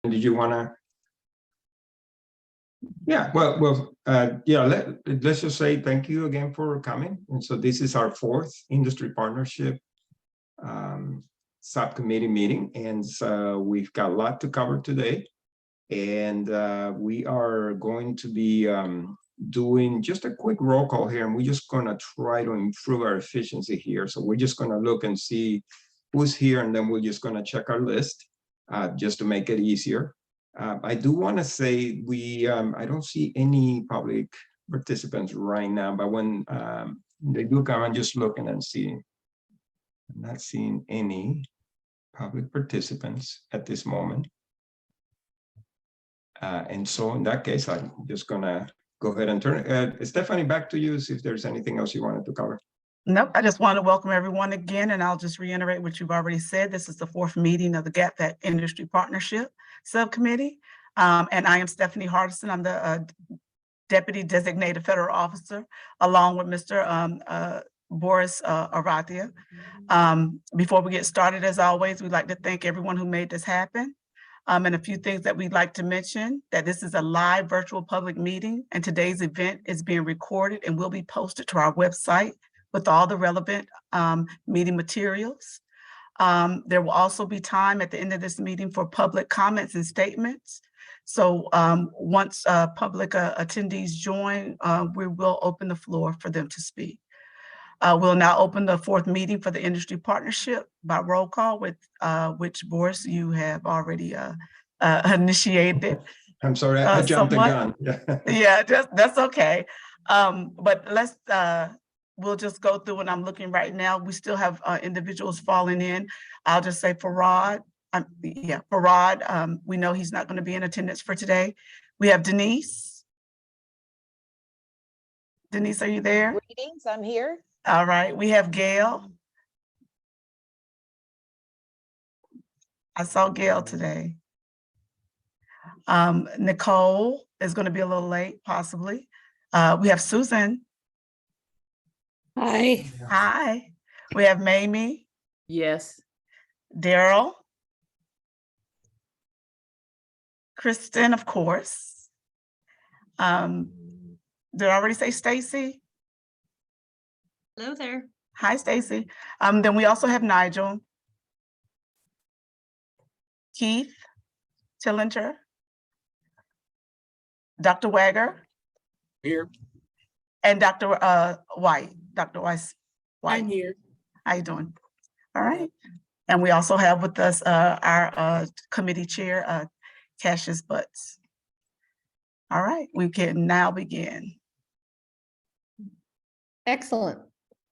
did you want to? Yeah, let's just say thank you again for coming. And so this is our 4th Industry Partnership Subcommittee meeting, and so we've got a lot to cover today. And we are going to be doing just a quick roll call here, and we're just going to try to improve our efficiency here. So we're just going to look and see who's here, and then we're just going to check our list just to make it easier. I do want to say I don't see any public participants right now, but when they do come, I'm just looking and seeing. I'm not seeing any public participants at this moment. And so in that case, I'm just gonna go ahead and turn Stephanie, back to you, see if there's anything else you wanted to cover. Nope, I just want to welcome everyone again, and I'll just reiterate what you've already said. This is the 4th meeting of the FAC Industry Partnership Subcommittee. And I am Stephanie Hardison. I'm the Deputy Designated Federal Officer, along with Mr. Boris Arathia. Before we get started, as always, we'd like to thank everyone who made this happen. And a few things that we'd like to mention, that this is a live virtual public meeting, and today's event is being recorded and will be posted to our website with all the relevant meeting materials. There will also be time at the end of this meeting for public comments and statements. So once public attendees join, we will open the floor for them to speak. We'll now open the 4th meeting for the Industry Partnership by roll call, with which, Boris, you have already initiated. I'm sorry, I jumped the gun. Yeah, that's okay. But we'll just go through, and I'm looking right now. We still have individuals falling in. I'll just say Farad. Farad, we know he's not going to be in attendance for today. We have Denise. Denise, are you there? Greetings, I'm here. All right, we have Gail. I saw Gail today. Nicole is going to be a little late, possibly. We have Susan. Hi. Hi. We have Mamie. Yes. Daryl. Kristen, of course. Did I already say Stacy? Hello there. Hi, Stacy. Then we also have Nigel, Keith Tillinger, Dr. Wagger. Here. And Dr. White. Dr. Weiss White. I'm here. How you doing? All right. And we also have with us our committee chair, Cassius Butts. All right, we can now begin. Excellent.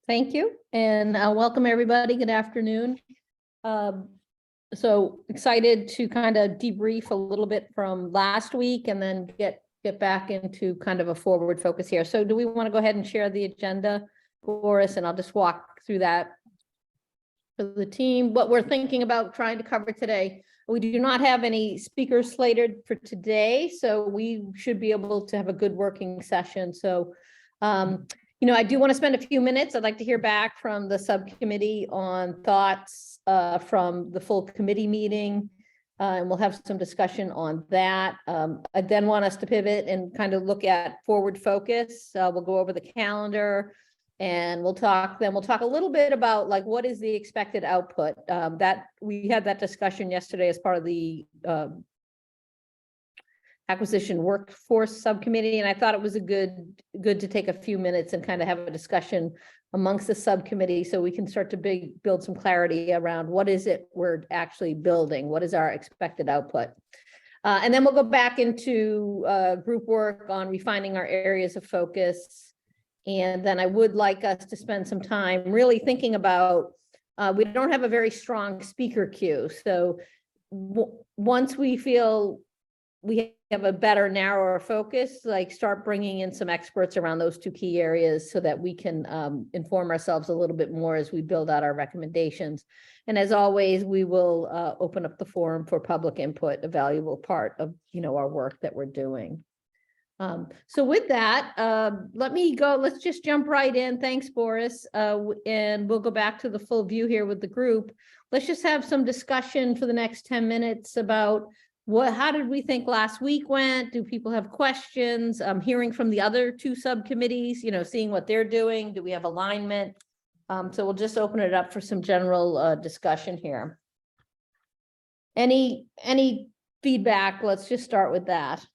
Thank you. And welcome everybody. Good afternoon. So excited to kind of debrief a little bit from last week and then get back into kind of a forward focus here. So do we want to go ahead and share the agenda for us? And I'll just walk through that for the team. What we're thinking about trying to cover today. We do not have any speakers slated for today, so we should be able to have a good working session. So, I do want to spend a few minutes. I'd like to hear back from the subcommittee on thoughts from the full committee meeting, and we'll have some discussion on that. I then want us to pivot and kind of look at forward focus. We'll go over the calendar. And we'll talk a little bit about like what is the expected output that we had that discussion yesterday as part of the acquisition workforce subcommittee. And I thought it was good to take a few minutes and kind of have a discussion amongst the subcommittee so we can start to build some clarity around what is it we're actually building, what is our expected output. And then we'll go back into group work on refining our areas of focus. And then I would like us to spend some time really thinking about, we don't have a very strong speaker queue. So once we feel we have a better, narrower focus, like start bringing in some experts around those 2 key areas so that we can inform ourselves a little bit more as we build out our recommendations. And as always, we will open up the forum for public input, a valuable part of our work that we're doing. So with that, let's just jump right in. Thanks, Boris. And we'll go back to the full view here with the group. Let's just have some discussion for the next 10 minutes about how did we think last week went? Do people have questions? Hearing from the other two subcommittees, seeing what they're doing. Do we have alignment? So we'll just open it up for some general discussion here. Any feedback? Let's just start with that.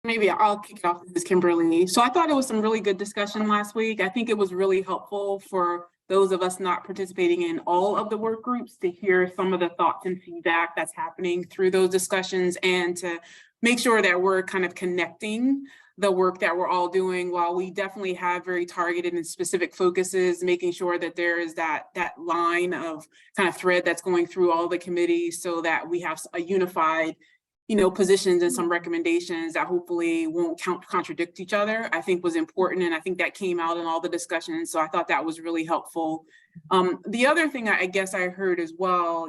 Maybe I'll kick it off. This is Kimberly. So I thought it was some really good discussion last week. I think it was really helpful for those of us not participating in all of the work groups to hear some of the thoughts and feedback that's happening through those discussions, and to make sure that we're kind of connecting the work that we're all doing. While we definitely have very targeted and specific focuses, making sure that there is that line of kind of thread that's going through all the committees, so that we have a unified positions and some recommendations that hopefully won't contradict each other, I think was important. And I think that came out in all the discussions. So I thought that was really helpful. The other thing I guess I heard as well,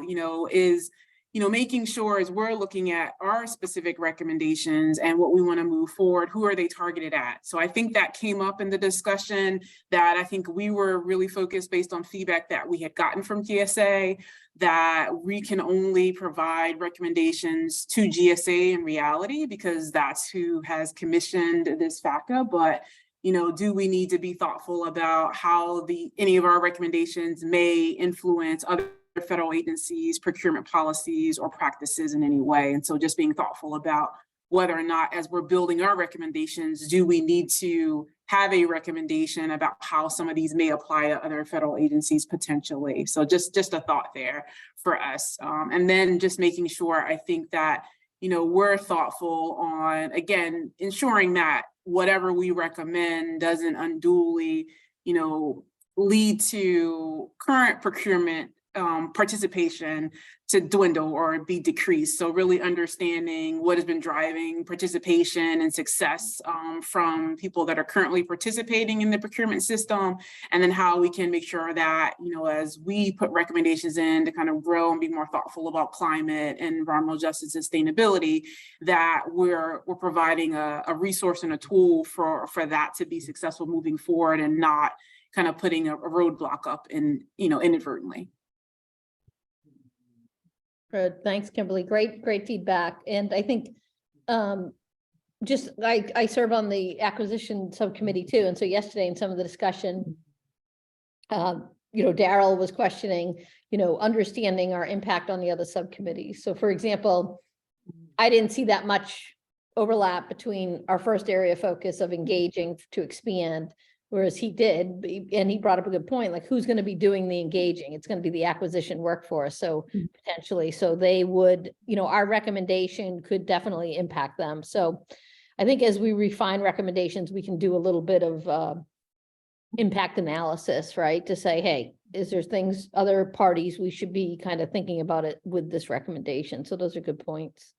is, making sure as we're looking at our specific recommendations and what we want to move forward, who are they targeted at? So I think that came up in the discussion, that I think we were really focused based on feedback that we had gotten from GSA, that we can only provide recommendations to GSA in reality, because that's who has commissioned this FACA. But, do we need to be thoughtful about how any of our recommendations may influence other federal agencies, procurement policies, or practices in any way? And so just being thoughtful about whether or not, as we're building our recommendations, do we need to have a recommendation about how some of these may apply to other federal agencies potentially? So just a thought there for us. And then just making sure, I think that, we're thoughtful on, again, ensuring that whatever we recommend doesn't unduly, lead to current procurement participation to dwindle or be decreased. So really understanding what has been driving participation and success from people that are currently participating in the procurement system, and then how we can make sure that, as we put recommendations in to kind of grow and be more thoughtful about climate and environmental justice and sustainability, that we're providing a resource and a tool for that to be successful moving forward, and not kind of putting a roadblock up inadvertently. Good. Thanks, Kimberly. Great feedback. And I think I serve on the acquisition subcommittee too. And so yesterday in some of the discussion, Daryl was questioning, understanding our impact on the other subcommittees. So for example, I didn't see that much overlap between our first area of focus of engaging to expand, whereas he did, and he brought up a good point, like who's going to be doing the engaging? It's going to be the acquisition workforce. So potentially, so they would, our recommendation could definitely impact them. So I think as we refine recommendations, we can do a little bit of impact analysis, right? To say, hey, is there things, other parties we should be kind of thinking about it with this recommendation? So those are good points.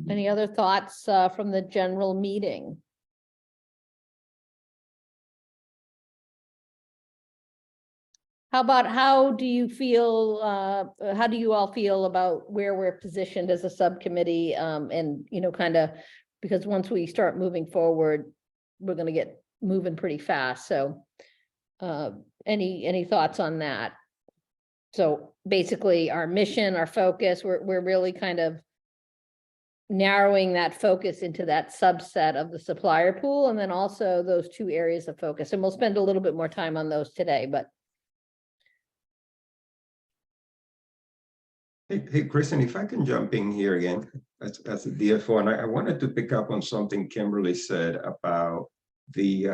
Any other thoughts from the general meeting? How do you all feel about where we're positioned as a subcommittee? And, kind of, because once we start moving forward, we're going to get moving pretty fast. So any thoughts on that? So basically our mission, our focus, we're really kind of narrowing that focus into that subset of the supplier pool, and then also those two areas of focus. And we'll spend a little bit more time on those today, but. Hey, Kristen, if I can jump in here again as a DFO, and I wanted to pick up on something Kimberly said about the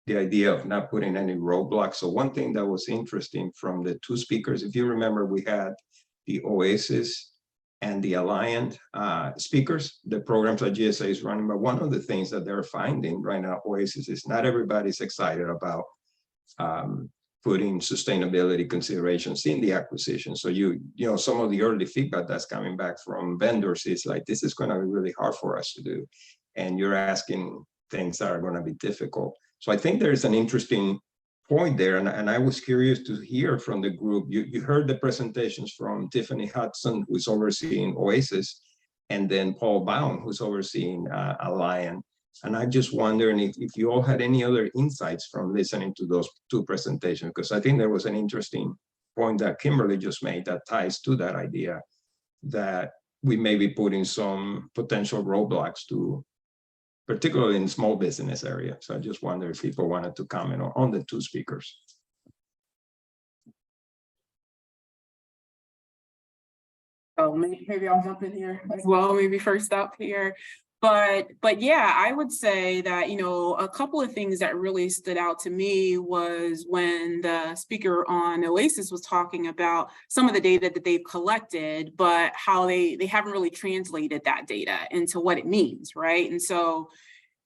idea of not putting any roadblocks. So one thing that was interesting from the two speakers, if you remember, we had the OASIS and the Alliant speakers, the programs that GSA is running. But one of the things that they're finding right now, OASIS, is not everybody's excited about putting sustainability considerations in the acquisition. So some of the early feedback that's coming back from vendors is like, this is going to be really hard for us to do. And you're asking things that are going to be difficult. So I think there's an interesting point there, and I was curious to hear from the group. You heard the presentations from Tiffany Hudson, who's overseeing OASIS, and then Paul Baum, who's overseeing Alliant. And I'm just wondering if you all had any other insights from listening to those two presentations, because I think there was an interesting point that Kimberly just made that ties to that idea that we may be putting some potential roadblocks to, particularly in small business area. So I just wonder if people wanted to comment on the two speakers. Oh, maybe I'll jump in here as well, maybe first up here. But yeah, I would say that, you know, a couple of things that really stood out to me was when the speaker on OASIS was talking about some of the data that they've collected, but how they haven't really translated that data into what it means, right? And so,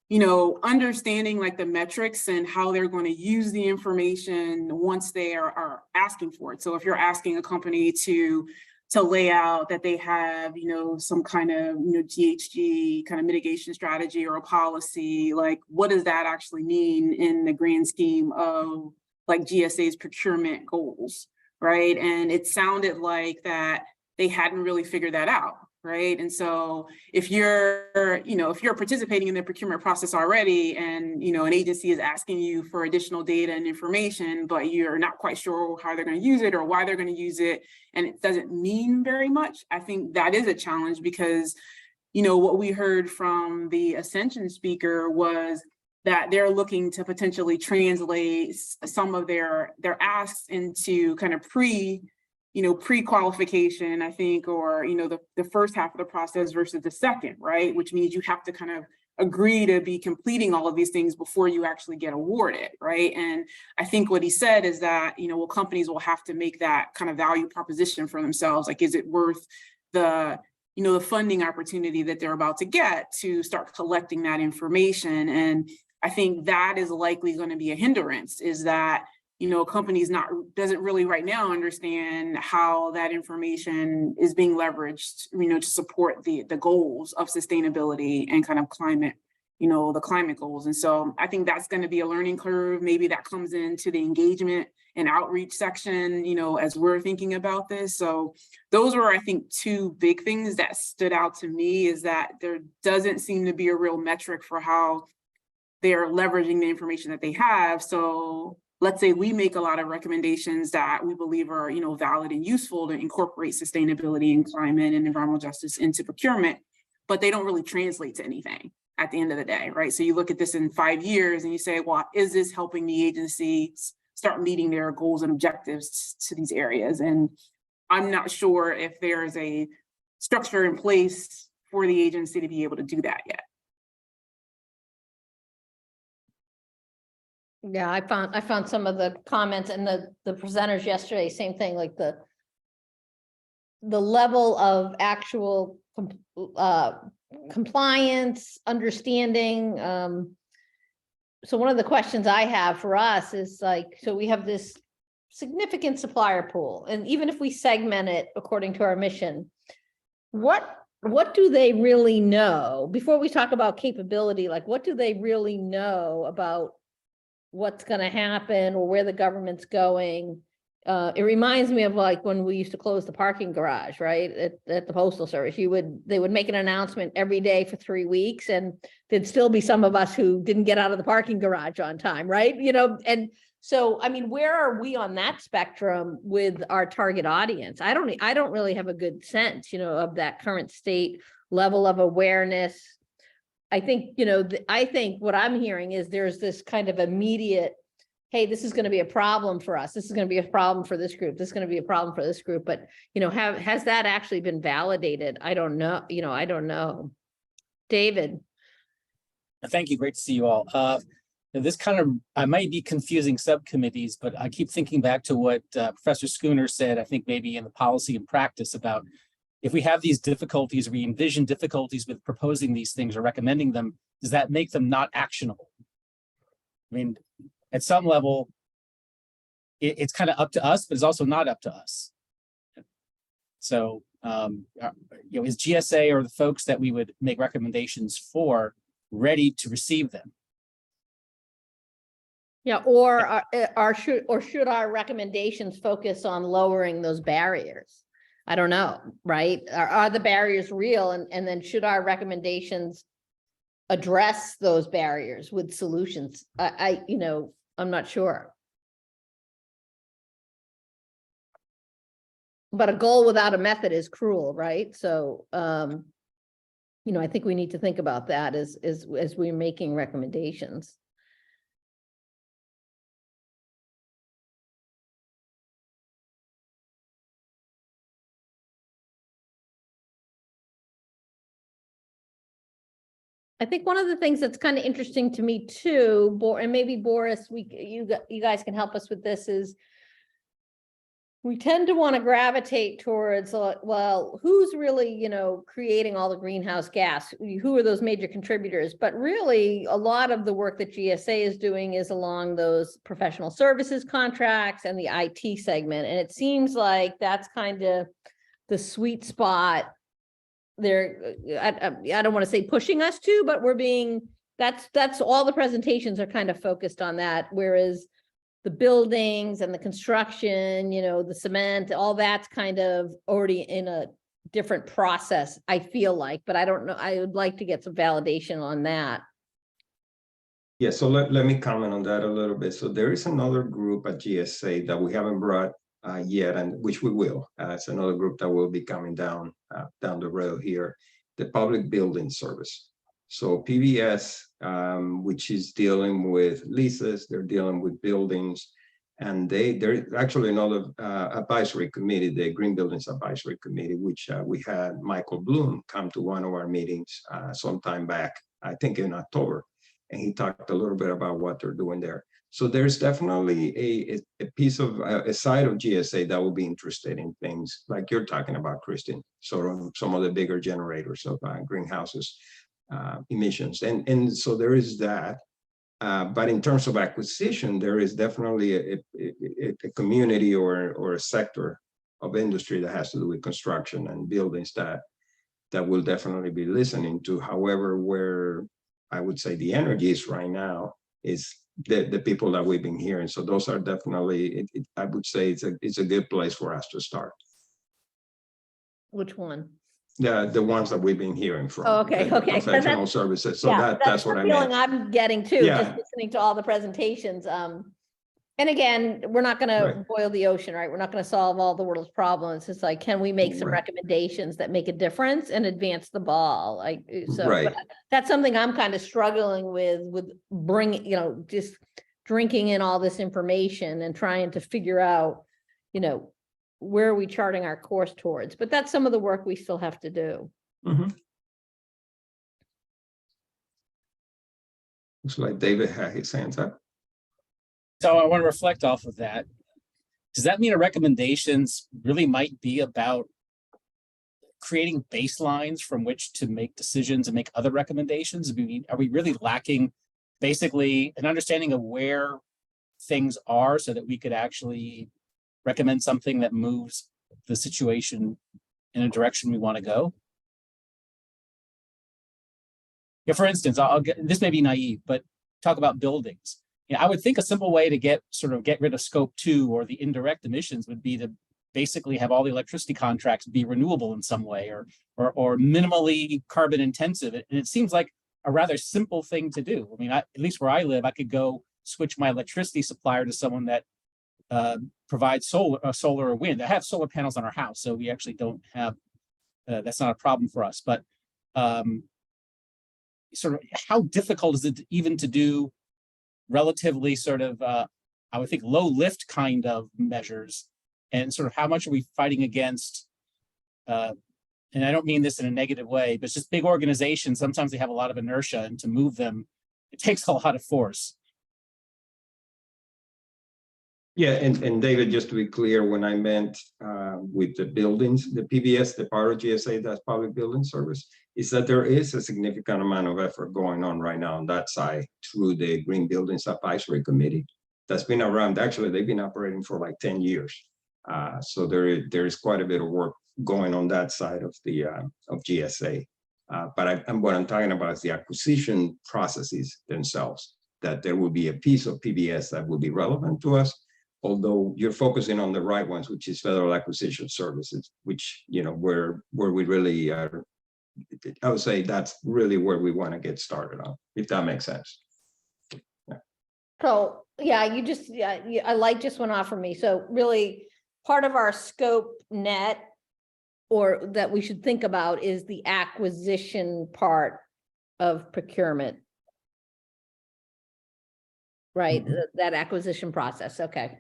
you know, understanding like the metrics and how they're going to use the information once they are asking for it. So if you're asking a company to lay out that they have, you know, some kind of, you know, GHG kind of mitigation strategy or a policy, like what does that actually mean in the grand scheme of like GSA's procurement goals, right? And it sounded like that they hadn't really figured that out, right? And so if you're, you know, if you're participating in the procurement process already and, you know, an agency is asking you for additional data and information, but you're not quite sure how they're going to use it or why they're going to use it, and it doesn't mean very much, I think that is a challenge because, you know, what we heard from the Ascension speaker was that they're looking to potentially translate some of their asks into kind of pre-qualification, I think, or, you know, the first half of the process versus the second, right? Which means you have to kind of agree to be completing all of these things before you actually get awarded, right? And I think what he said is that, you know, well, companies will have to make that kind of value proposition for themselves. Like, is it worth the, you know, the funding opportunity that they're about to get to start collecting that information? And I think that is likely going to be a hindrance, is that, you know, companies doesn't really right now understand how that information is being leveraged, you know, to support the goals of sustainability and kind of climate, you know, the climate goals. And so I think that's going to be a learning curve. Maybe that comes into the engagement and outreach section, you know, as we're thinking about this. So those were, I think, two big things that stood out to me, is that there doesn't seem to be a real metric for how they're leveraging the information that they have. So let's say we make a lot of recommendations that we believe are, you know, valid and useful to incorporate sustainability and climate and environmental justice into procurement, but they don't really translate to anything at the end of the day, right? So you look at this in 5 years and you say, well, is this helping the agency start meeting their goals and objectives to these areas? And I'm not sure if there's a structure in place for the agency to be able to do that yet. Yeah, I found some of the comments and the presenters yesterday, same thing, like the level of actual compliance, understanding. So one of the questions I have for us is like, so we have this significant supplier pool, and even if we segment it according to our mission, what do they really know before we talk about capability? Like, what do they really know about what's going to happen or where the government's going? It reminds me of like when we used to close the parking garage, right? At the Postal Service, they would make an announcement every day for 3 weeks, and there'd still be some of us who didn't get out of the parking garage on time, right? You know, and so, I mean, where are we on that spectrum with our target audience? I don't really have a good sense, you know, of that current state level of awareness. I think, you know, I think what I'm hearing is there's this kind of immediate, hey, this is going to be a problem for us. This is going to be a problem for this group. This is going to be a problem for this group. But, you know, has that actually been validated? I don't know. You know, I don't know. David. Thank you. Great to see you all. This kind of, I might be confusing subcommittees, but I keep thinking back to what Professor Schooner said, I think maybe in the policy and practice, about if we have these difficulties, we envision difficulties with proposing these things or recommending them, does that make them not actionable? I mean, at some level, it's kind of up to us, but it's also not up to us. So, you know, is GSA or the folks that we would make recommendations for ready to receive them? Yeah, or should our recommendations focus on lowering those barriers? I don't know, right? Are the barriers real? And then should our recommendations address those barriers with solutions? I'm not sure. But a goal without a method is cruel, right? So, I think we need to think about that as we're making recommendations. I think one of the things that's kind of interesting to me too, and maybe Boris, you guys can help us with this, is we tend to want to gravitate towards, well, who's really, creating all the greenhouse gas? Who are those major contributors? But really, a lot of the work that GSA is doing is along those professional services contracts and the IT segment. And it seems like that's kind of the sweet spot. I don't want to say pushing us to, but that's all the presentations are kind of focused on that. Whereas the buildings and the construction, the cement, all that's kind of already in a different process, I feel like, but I don't know. I would like to get some validation on that. Yeah, so let me comment on that a little bit. So there is another group at GSA that we haven't brought yet, and which we will. It's another group that will be coming down the road here, the Public Building Service. So PBS, which is dealing with leases, they're dealing with buildings, and they're actually another advisory committee, the Green Buildings Advisory Committee, which we had Michael Bloom come to one of our meetings sometime back, I think in October, and he talked a little bit about what they're doing there. So there's definitely a piece of a side of GSA that will be interested in things like you're talking about, Kristen, sort of some of the bigger generators of greenhouses emissions. And so there is that. But in terms of acquisition, there is definitely a community or a sector of industry that has to do with construction and buildings that will definitely be listening to. However, where I would say the energy is right now is the people that we've been hearing. So those are definitely, I would say it's a good place for us to start. Which one? The ones that we've been hearing from. Oh, okay. Professional services. So yeah, that's what I meant. Feeling I'm getting too, Yeah. just listening to all the presentations. And again, we're not going to boil the ocean, right? We're not going to solve all the world's problems. It's like, can we make some recommendations that make a difference and advance the ball? But that's something I'm kind of struggling with bringing, just drinking in all this information and trying to figure out, where are we charting our course towards? But that's some of the work we still have to do. Mm-hmm. Looks like David had his hands up. So I want to reflect off of that. Does that mean our recommendations really might be about creating baselines from which to make decisions and make other recommendations? I mean, are we really lacking basically an understanding of where things are so that we could actually recommend something that moves the situation in a direction we want to go? Yeah, for instance, this may be naive, but talk about buildings. I would think a simple way to get rid of scope 2 or the indirect emissions would be to basically have all the electricity contracts be renewable in some way or minimally carbon intensive. And it seems like a rather simple thing to do. I mean, at least where I live, I could go switch my electricity supplier to someone that provides solar or wind. I have solar panels on our house, so we actually don't have, that's not a problem for us. But sort of how difficult is it even to do relatively I would think low lift kind of measures, and sort of how much are we fighting against, and I don't mean this in a negative way, but it's just big organizations, sometimes they have a lot of inertia, and to move them, it takes a lot of force. Yeah, and David, just to be clear, when I meant with the buildings, the PBS, the part of GSA, that's Public Building Service, is that there is a significant amount of effort going on right now on that side through the Green Buildings Advisory Committee that's been around. Actually, they've been operating for like 10 years. So there is quite a bit of work going on that side of the of GSA. But what I'm talking about is the acquisition processes themselves. that there will be a piece of PBS that will be relevant to us, although you're focusing on the right ones, which is federal acquisition services, which, you know, where we really are. I would say that's really where we want to get started on, if that makes sense. So, yeah, a light just went off for me. So really, part of our scope net or that we should think about is the acquisition part of procurement. Right, that acquisition process, okay.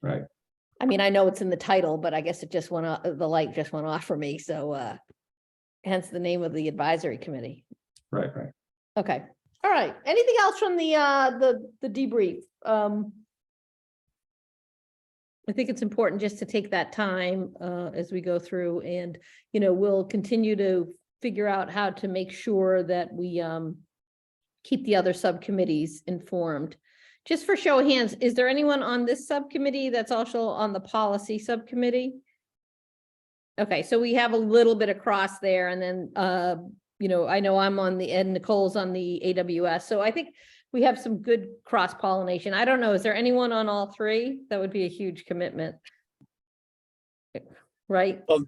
Right. I mean, I know it's in the title, but I guess it just went off, the light just went off for me, so hence the name of the advisory committee. Right. Okay, all right. Anything else from the debrief? I think it's important just to take that time as we go through, and you know, we'll continue to figure out how to make sure that we keep the other subcommittees informed. Just for show of hands, is there anyone on this subcommittee that's also on the policy subcommittee? Okay, so we have a little bit of cross there, and then you know I'm on the, and Nicole's on the AWS, so I think we have some good cross-pollination. I don't know, is there anyone on all three? That would be a huge commitment. Right? Well,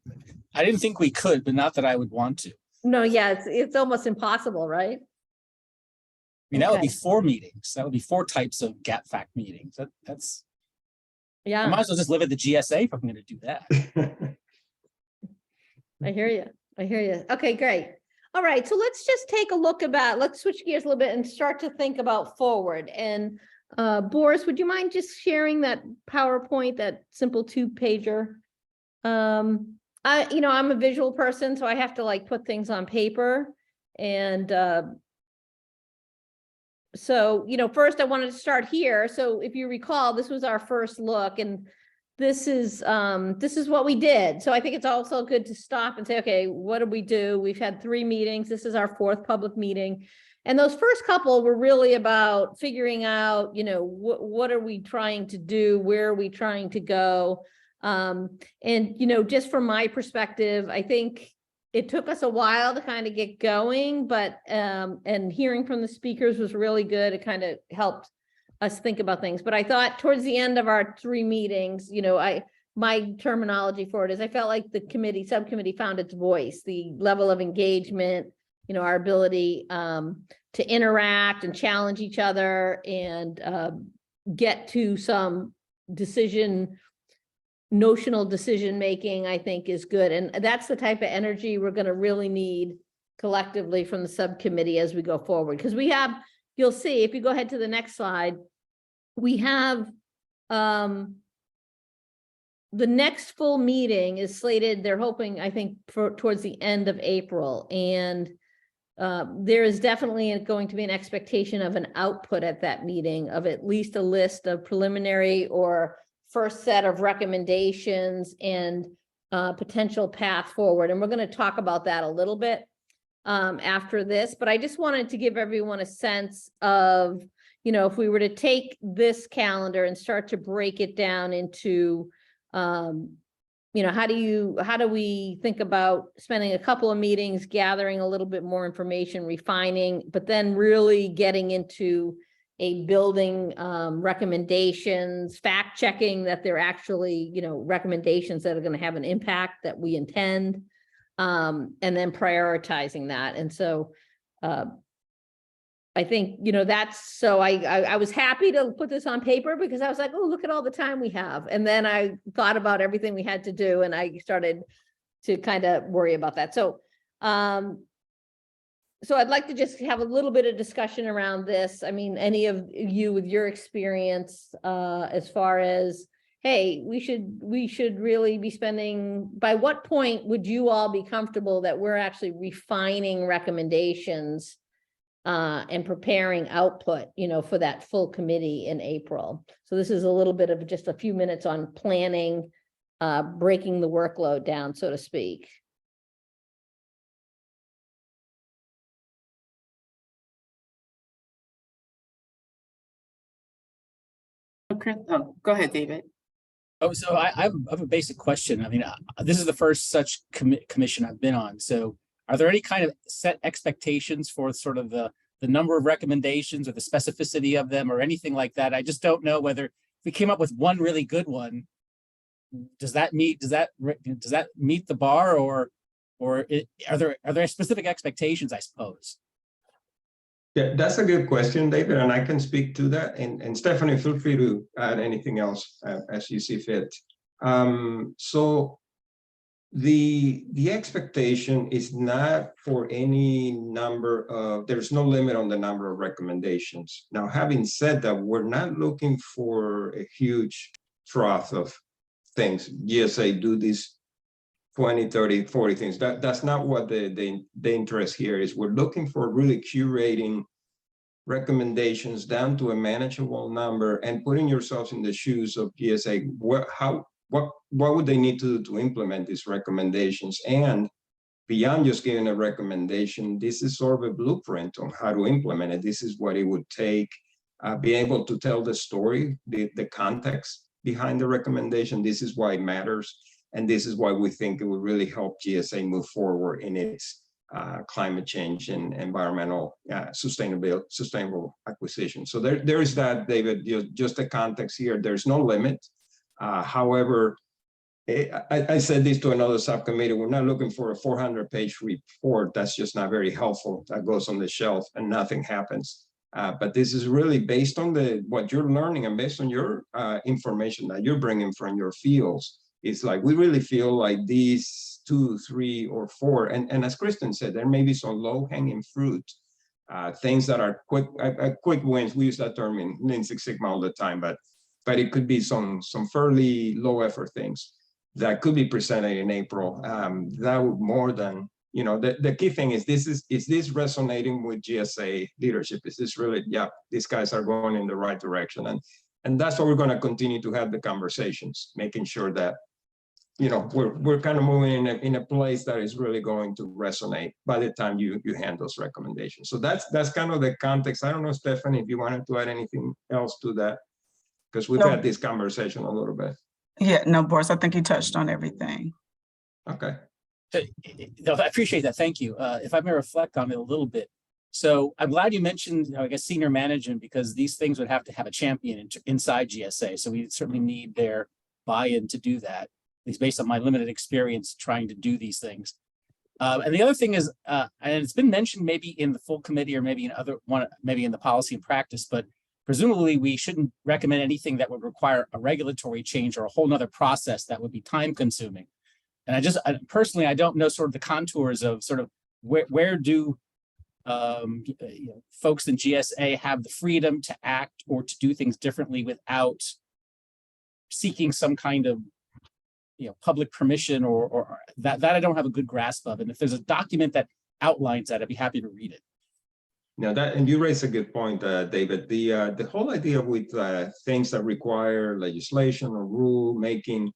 I didn't think we could, but not that I would want to. No, yeah, it's almost impossible, right? I mean, that would be Okay. 4 meetings. That would be 4 types of GAP-FAC meetings. That's, I Yeah, might as well just live at the GSA if I'm going to do that. I hear you. I hear you. Okay, great. All right, so let's just take a look let's switch gears a little bit and start to think about forward. And Boris, would you mind just sharing that PowerPoint, that simple 2-pager? I'm a visual person, so I have to like put things on paper. And so, first I wanted to start here. So if you recall, this was our first look, and this is what we did. So I think it's also good to stop and say, okay, what did we do? We've had 3 meetings. This is our 4th public meeting. And those first couple were really about figuring out, what are we trying to do? Where are we trying to go? And, just from my perspective, I think it took us a while to kind of get going, but, and hearing from the speakers was really good. It kind of helped us think about things. But I thought towards the end of our 3 meetings, my terminology for it is I felt like the subcommittee found its voice, the level of engagement, our ability to interact and challenge each other and get to some notional decision making, I think is good. And that's the type of energy we're going to really need collectively from the subcommittee as we go forward. Because you'll see, if you go ahead to the next slide, we have the next full meeting is slated, they're hoping, I think, towards the end of April. And there is definitely going to be an expectation of an output at that meeting of at least a list of preliminary or first set of recommendations and potential path forward. And we're going to talk about that a little bit after this, but I just wanted to give everyone a sense of, if we were to take this calendar and start to break it down into, how do we think about spending a couple of meetings, gathering a little bit more information, refining, but then really getting into a building recommendations, fact checking that they're actually, recommendations that are going to have an impact that we intend, and then prioritizing that. And so I think, I was happy to put this on paper because I was like, oh, look at all the time we have. And then I thought about everything we had to do and I started to kind of worry about that. So I'd like to just have a little bit of discussion around this. I mean, any of you with your experience as far as, hey, we should really be spending, by what point would you all be comfortable that we're actually refining recommendations and preparing output, for that full committee in April? So this is a little bit of just a few minutes on planning, breaking the workload down, so to speak. Okay. Oh, go ahead, David. Oh, so I have a basic question. I mean, this is the first such commission I've been on. So are there any kind of set expectations for sort of the the number of recommendations or the specificity of them or anything like that. I just don't know whether if we came up with one really good one, does that meet the bar, or are there specific expectations, I suppose? Yeah, that's a good question, David, and I can speak to that. And Stephanie, feel free to add anything else as you see fit. So the expectation is not for any number of, there's no limit on the number of recommendations. Now, having said that, we're not looking for a huge trough of things. GSA do these 20, 30, 40 things. That's not what the interest here is. We're looking for really curating recommendations down to a manageable number and putting yourselves in the shoes of GSA. What would they need to do to implement these recommendations? And beyond just giving a recommendation, this is sort of a blueprint on how to implement it. This is what it would take, be able to tell the story, the context behind the recommendation. This is why it matters. And this is why we think it would really help GSA move forward in its climate change and environmental sustainable acquisition. So there is that, David, just the context here. There's no limit. However, I said this to another subcommittee, we're not looking for a 400-page report. That's just not very helpful. That goes on the shelf and nothing happens. But this is really based on what you're learning and based on your information that you're bringing from your fields. It's like, we really feel like these 2, 3, or 4, and as Kristen said, there may be some low-hanging fruit, things that are quick wins. We use that term in Lean Six Sigma all the time, but it could be some fairly low-effort things that could be presented in April. That would more than, you know, the key thing is this resonating with GSA leadership? Is this really, yeah, these guys are going in the right direction? And that's what we're going to continue to have the conversations, making sure that, you know, we're kind of moving in a place that is really going to resonate by the time you hand those recommendations. So that's kind of the context. I don't know, Stephanie, if you wanted to add anything else to that, because we've had this conversation a little bit. Yeah, no, Boris, I think you touched on everything. Okay. No, I appreciate that. Thank you. If I may reflect on it a little bit. So I'm glad you mentioned, I guess, senior management, because these things would have to have a champion inside GSA. So we certainly need their buy-in to do that, at least based on my limited experience trying to do these things. And the other thing is, and it's been mentioned maybe in the full committee or maybe maybe in the policy and practice, but presumably we shouldn't recommend anything that would require a regulatory change or a whole nother process that would be time consuming. And personally, I don't know sort of the contours of sort of where do folks in GSA have the freedom to act or to do things differently without seeking some kind of public permission or that I don't have a good grasp of. And if there's a document that outlines that, I'd be happy to read it. Now and you raise a good point, David. The whole idea with things that require legislation or rule making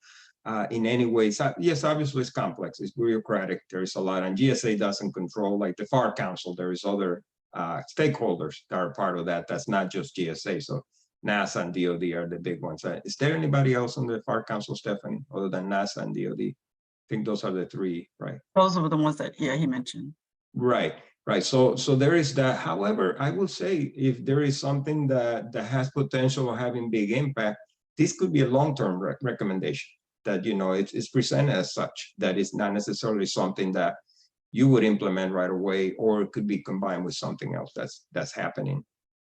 in any way, yes, obviously it's complex, it's bureaucratic, there's a lot, and GSA doesn't control, like the FAR Council, there is other stakeholders that are part of that. That's not just GSA. So NASA and DOD are the big ones. Is there anybody else on the FAR Council, Stephanie, other than NASA and DOD? I think those are the three, right? Those are the ones that, yeah, he mentioned. Right. So there is that. However, I will say, if there is something that has potential of having big impact, this could be a long-term recommendation that, it's presented as such, that it's not necessarily something that you would implement right away, or it could be combined with something else that's happening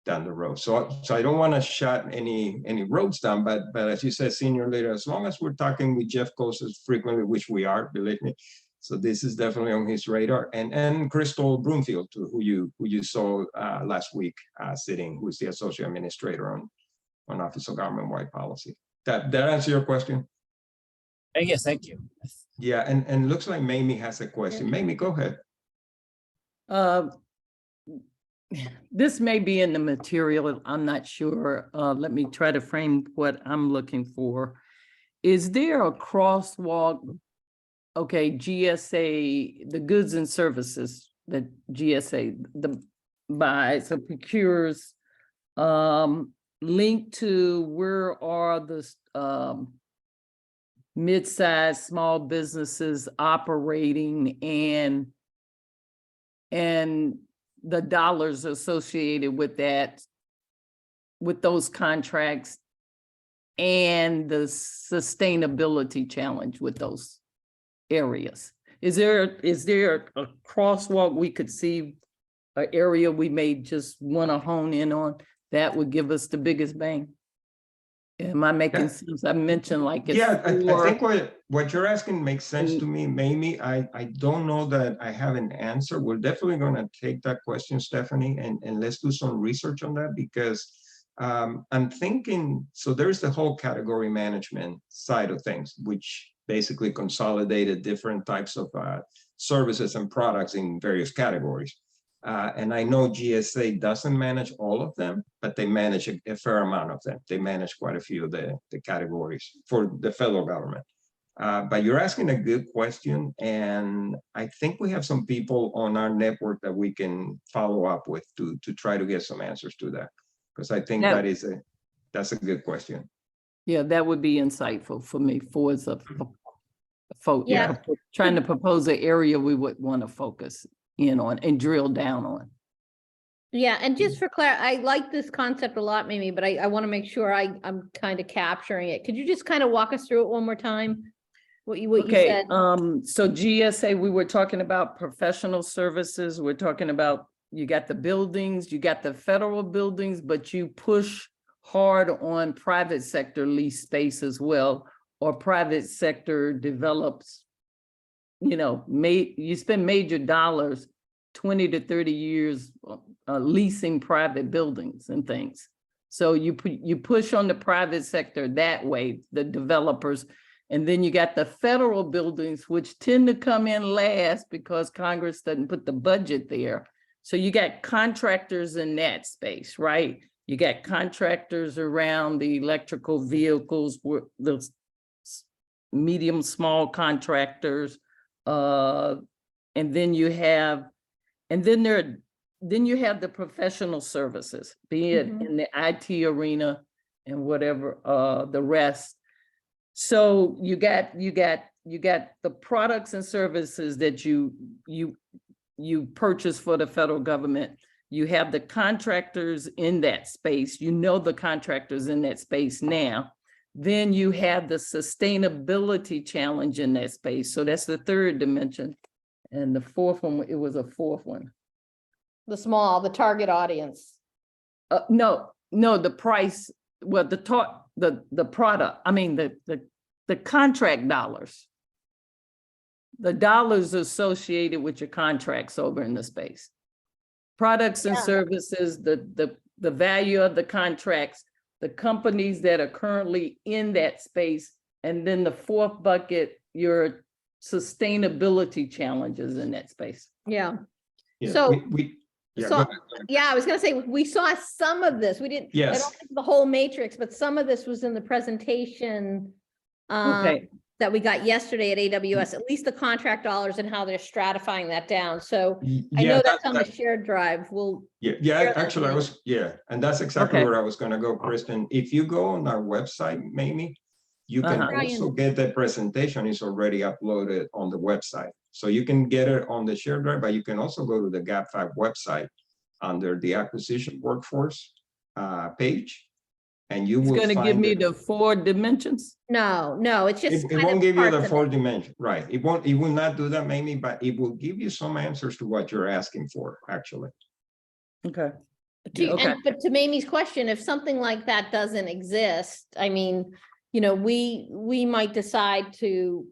down the road. So I don't want to shut any roads down, but as you said, senior leader, as long as we're talking with Jeff Kosas frequently, which we are, believe me. So this is definitely on his radar. And Crystal Broomfield, who you saw last week sitting, who's the associate administrator on Office of Government-Wide Policy. That answer your question? Yes, thank you. Yeah, and looks like Mamie has a question. Mamie, go ahead. This may be in the material, I'm not sure. Let me try to frame what I'm looking for. Is there a crosswalk? Okay, GSA, the goods and services that GSA buys or procures, linked to where are the mid-sized small businesses operating, and the dollars associated with that, with those contracts and the sustainability challenge with those areas. Is there a crosswalk we could see, an area we may just want to hone in on that would give us the biggest bang? Am I making sense? I mentioned like it's Yeah, I four- think what you're asking makes sense to me, Mamie. I don't know that I have an answer. We're definitely gonna take that question, Stephanie, and let's do some research on that because I'm thinking, so there's the whole category management side of things, which basically consolidated different types of services and products in various categories. And I know GSA doesn't manage all of them, but they manage a fair amount of them. They manage quite a few of the categories for the federal government. But you're asking a good question, and I think we have some people on our network that we can follow up with to try to get some answers to that, because I think Yeah. that's a good question. Yeah, that would be insightful for me for as a Yeah. trying to propose an area we would want to focus in on and drill down on. Yeah, and just for clarity, I like this concept a lot, Mimi, but I want to make sure I'm kind of capturing it. Could you just kind of walk us through it one more time? What you Okay, said? so GSA, we were talking about professional services. We're talking about, you got the buildings, you got the federal buildings, but you push hard on private sector lease space as well, or private sector develops, you spend major dollars, 20 to 30 years leasing private buildings and things. So you push on the private sector that way, the developers, and then you got the federal buildings, which tend to come in last because Congress doesn't put the budget there. So you got contractors in that space, right? You got contractors around the electrical vehicles, the medium, small contractors, and then you have the professional services, be it in the IT arena and whatever the rest. So you got the products and services that you purchase for the federal government. You have the contractors in that space. The contractors in that space now. Then you have the sustainability challenge in that space. So that's the third dimension. And the fourth one, it was a fourth one. The target audience. No, the price, well, the product, I mean, the contract dollars. The dollars associated with your contracts over in the space. Products and services, the value of the contracts, the companies that are currently in that space, and then the fourth bucket, your sustainability challenges in that space. Yeah. Yeah, So- yeah, so- go ahead. Yeah, I was gonna say, we saw some of this. We didn't, I Yes. don't think the whole matrix, but some of this was in the presentation Okay, that we got yesterday at AWS, at least the contract dollars and how they're stratifying that down. So I know that's on the shared drive. Yeah, share that actually, link. and that's exactly Okay. where I was gonna go, Kristen. If you go on our website, Mamie, you can Uh-huh. also get the presentation. It's already uploaded on the website. So you can get it on the shared drive, but you can also go to the GAP5 website under the acquisition workforce page. And you it's will gonna give find me it. the 4 dimensions. No, it's just. It kind won't of give you parts the of it. 4 dimension, right? It will not do that, Mamie, but it will give you some answers to what you're asking for, actually. Okay. But to Mamie's question, if something like that doesn't exist, I mean, we might decide to,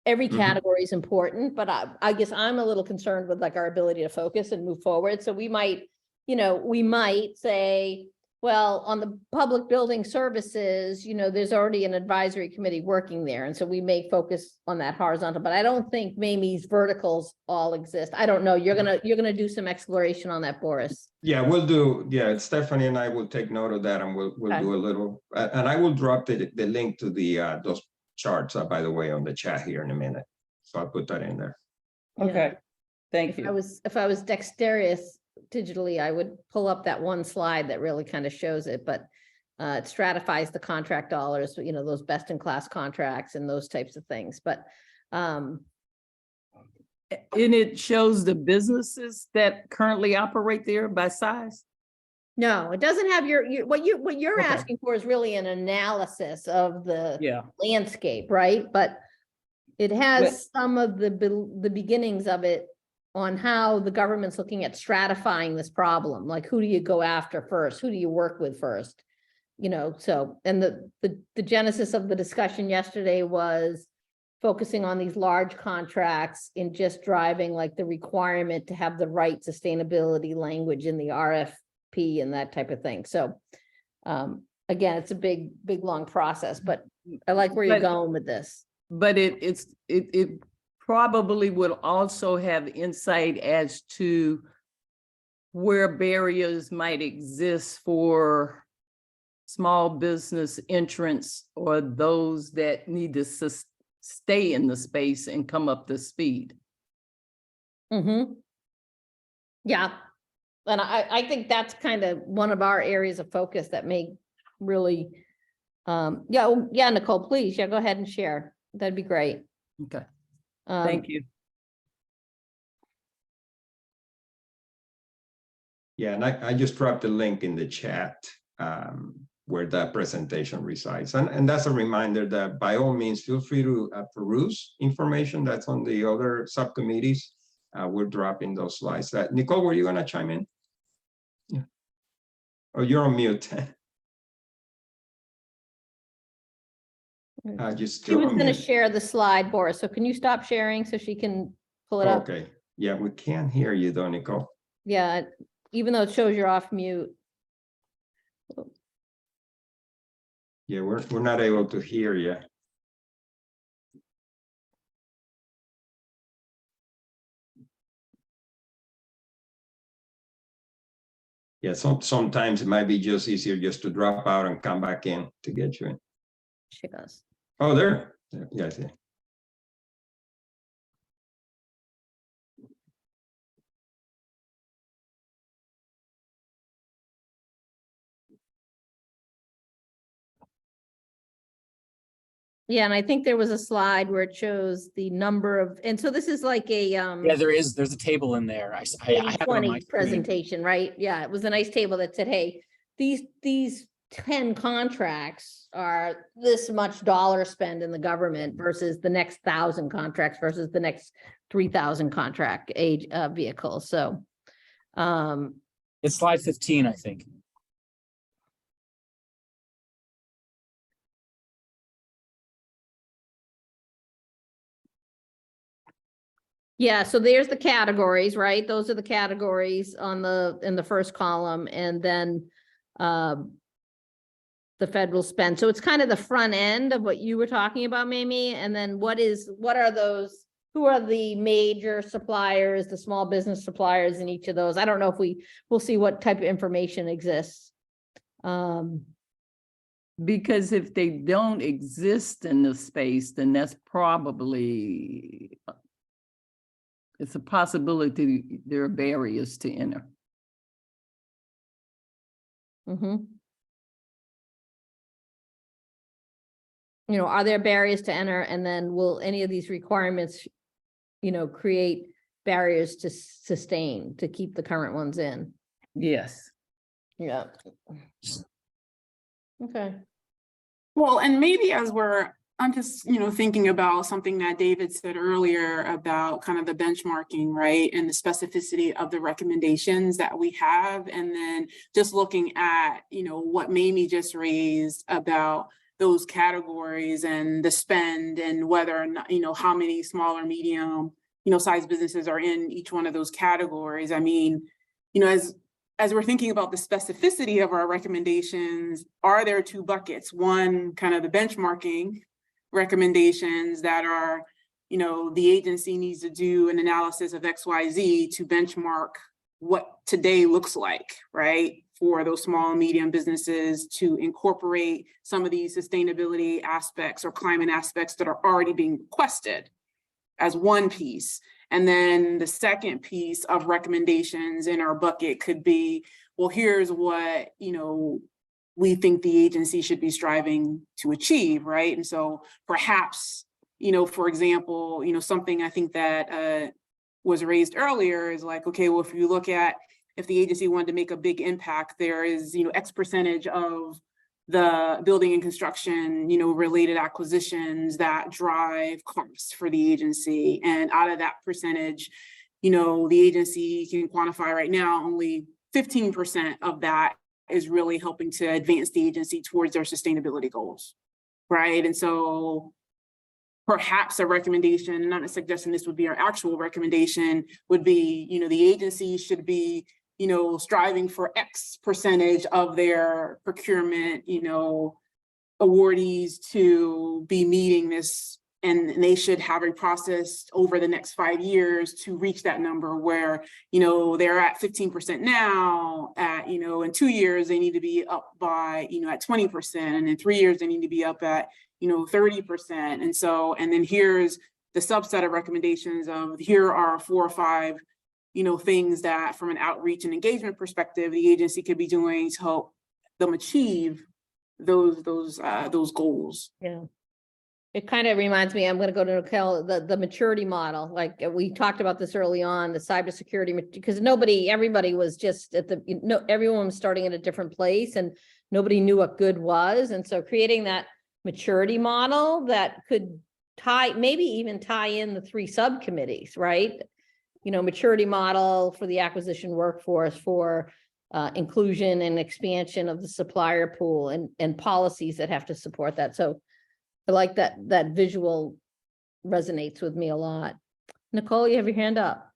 every Mhm. category is important, but I guess I'm a little concerned with like our ability to focus and move forward. So we might say, well, on the public building services, there's already an advisory committee working there. And so we may focus on that horizontal, but I don't think Mamie's verticals all exist. I don't know. You're gonna do some exploration on that, Boris. Yeah, we'll do. Yeah, Stephanie and I will take note of that, and we'll Okay. do a little. And I will drop the link to the those charts, by the way, on the chat here in a minute. So I'll put that in there. Okay, thank If you. I was dexterous digitally, I would pull up that one slide that really kind of shows it, but it stratifies the contract dollars, those best in class contracts and those types of things. But And it shows the businesses that currently operate there by size? No, it doesn't have what you're Okay. asking for is really an analysis of the Yeah. landscape, right? But it has some of the beginnings of it on how the government's looking at stratifying this problem. Like, who do you go after first? Who do you work with first? You know, so, and the genesis of the discussion yesterday was focusing on these large contracts in just driving like the requirement to have the right sustainability language in the RFP and that type of thing. So again, it's a big, long process, but I like where you're going with this. But it probably will also have insight as to where barriers might exist for small business entrants or those that need to stay in the space and come up to speed. Mm-hmm. Yeah. And I think that's kind of one of our areas of focus that may really, yeah, Nicole, please, yeah, go ahead and share. That'd be great. Okay, thank you. Yeah, and I just dropped the link in the chat where that presentation resides. And that's a reminder that by all means, feel free to peruse information that's on the other subcommittees. We're dropping those slides. Nicole, were you gonna chime in? Yeah. Oh, you're on mute. She was gonna share the slide, Boris, so can you stop sharing so she can pull it up? Okay, yeah, we can't hear you though, Nicole. Yeah, even though it shows you're off mute. Yeah, we're not able to hear you. Yeah, sometimes it might be just easier just to drop out and come back in to get you in. She goes. Oh, there. Yeah, I see. Yeah, and I think there was a slide where it shows the number of, and so this is like a Yeah, there's a table in there. I have it on my 20 presentation, right? Yeah, it was a nice table that said, hey, these 10 contracts are this much dollar spend in the government versus the next 1,000 contracts versus the next 3,000 contract vehicles. So It's slide 15, I think. yeah, so there's the categories, right? Those are the categories in the first column, and then the federal spend. So it's kind of the front end of what you were talking about, Mamie. And then what are those, who are the major suppliers, the small business suppliers in each of those? I don't know if we'll see what type of information exists. Because if they don't exist in the space, then that's probably, it's a possibility there are barriers to enter. Mm-hmm. You know, are there barriers to enter? And then will any of these requirements, you know, create barriers to sustain, to keep the current ones in? Yes. Yeah. Okay. Well, and maybe I'm just, thinking about something that David said earlier about kind of the benchmarking, right? And the specificity of the recommendations that we have. And then just looking at, what Mamie just raised about those categories and the spend and whether or not, how many small or medium, sized businesses are in each one of those categories. I mean, as we're thinking about the specificity of our recommendations, are there two buckets? One, kind of the benchmarking recommendations that are, the agency needs to do an analysis of XYZ to benchmark what today looks like, right? For those small and medium businesses to incorporate some of these sustainability aspects or climate aspects that are already being requested as one piece. And then the second piece of recommendations in our bucket could be, well, here's what, we think the agency should be striving to achieve, right? And so perhaps, for example, something I think that was raised earlier is like, okay, well, if you look at, if the agency wanted to make a big impact, there is, X percentage of the building and construction, related acquisitions that drive costs for the agency. And out of that percentage, the agency can quantify right now only 15% of that is really helping to advance the agency towards their sustainability goals, right? And so perhaps a recommendation, and I'm not suggesting this would be our actual recommendation, would be, the agency should be, striving for X percentage of their procurement, awardees to be meeting this, and they should have a process over the next 5 years to reach that number where, they're at 15% now, in 2 years, they need to be up by, at 20%, and in 3 years, they need to be up at, 30%. And so, and then here's the subset of recommendations of, here are 4 or 5, things that from an outreach and engagement perspective, the agency could be doing to help them achieve those goals. Yeah. It kind of reminds me, I'm going to go to Raquel, the maturity model. Like we talked about this early on, the cybersecurity, because everybody was just everyone was starting at a different place and nobody knew what good was. And so creating that maturity model that could maybe even tie in the 3 subcommittees, right? Maturity model for the acquisition workforce, for inclusion and expansion of the supplier pool, and policies that have to support that. So I like that visual resonates with me a lot. Nicole, you have your hand up.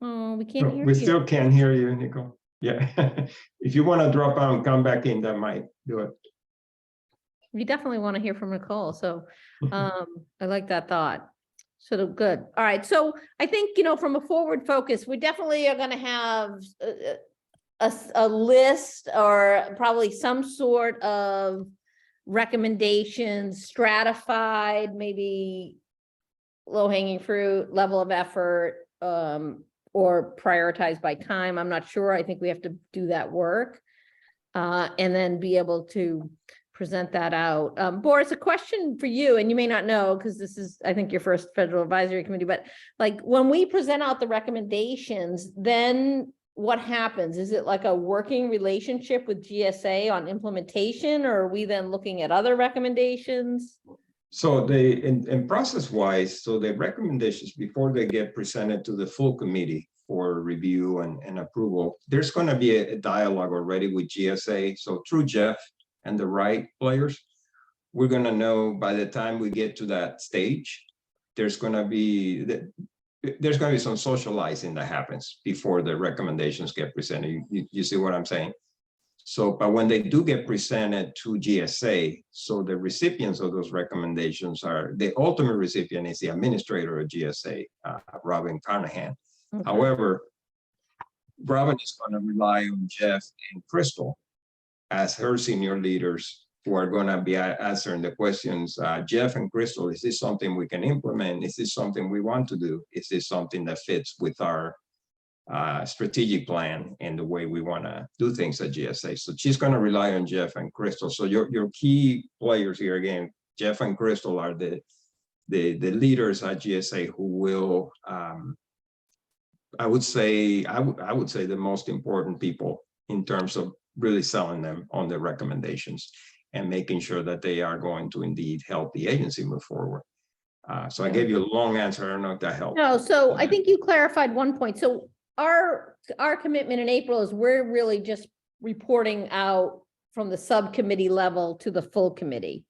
Oh, we can't hear you. We still can't hear you, Nicole. Yeah. If you want to drop out and come back in, that might do it. We definitely want to hear from Nicole. So I like that thought. So good. All right. So I think, from a forward focus, we definitely are going to have a list or probably some sort of recommendations, stratified, maybe low-hanging fruit, level of effort, or prioritized by time. I'm not sure. I think we have to do that work and then be able to present that out. Boris, a question for you, and you may not know because this is, I think, your first federal advisory committee, but like when we present out the recommendations, then what happens? Is it like a working relationship with GSA on implementation, or are we then looking at other recommendations? So in process-wise, so the recommendations before they get presented to the full committee for review and approval, there's going to be a dialogue already with GSA. So through Jeff and the right players, we're going to know by the time we get to that stage, there's going to be some socializing that happens before the recommendations get presented. You see what I'm saying? So, but when they do get presented to GSA, so the recipients of those recommendations are, the ultimate recipient is the administrator of GSA, Robin Carnahan. Okay. However, Robin is going to rely on Jeff and Crystal as her senior leaders who are going to be answering the questions. Jeff and Crystal, is this something we can implement? Is this something we want to do? Is this something that fits with our strategic plan and the way we want to do things at GSA? So she's going to rely on Jeff and Crystal. So your key players here, again, Jeff and Crystal are the leaders at GSA who will, I would say the most important people in terms of really selling them on the recommendations and making sure that they are going to indeed help the agency move forward. So I gave you a long answer. I don't know if that helped. No, so I think you clarified one point. So our commitment in April is we're really just reporting out from the subcommittee level to the full committee.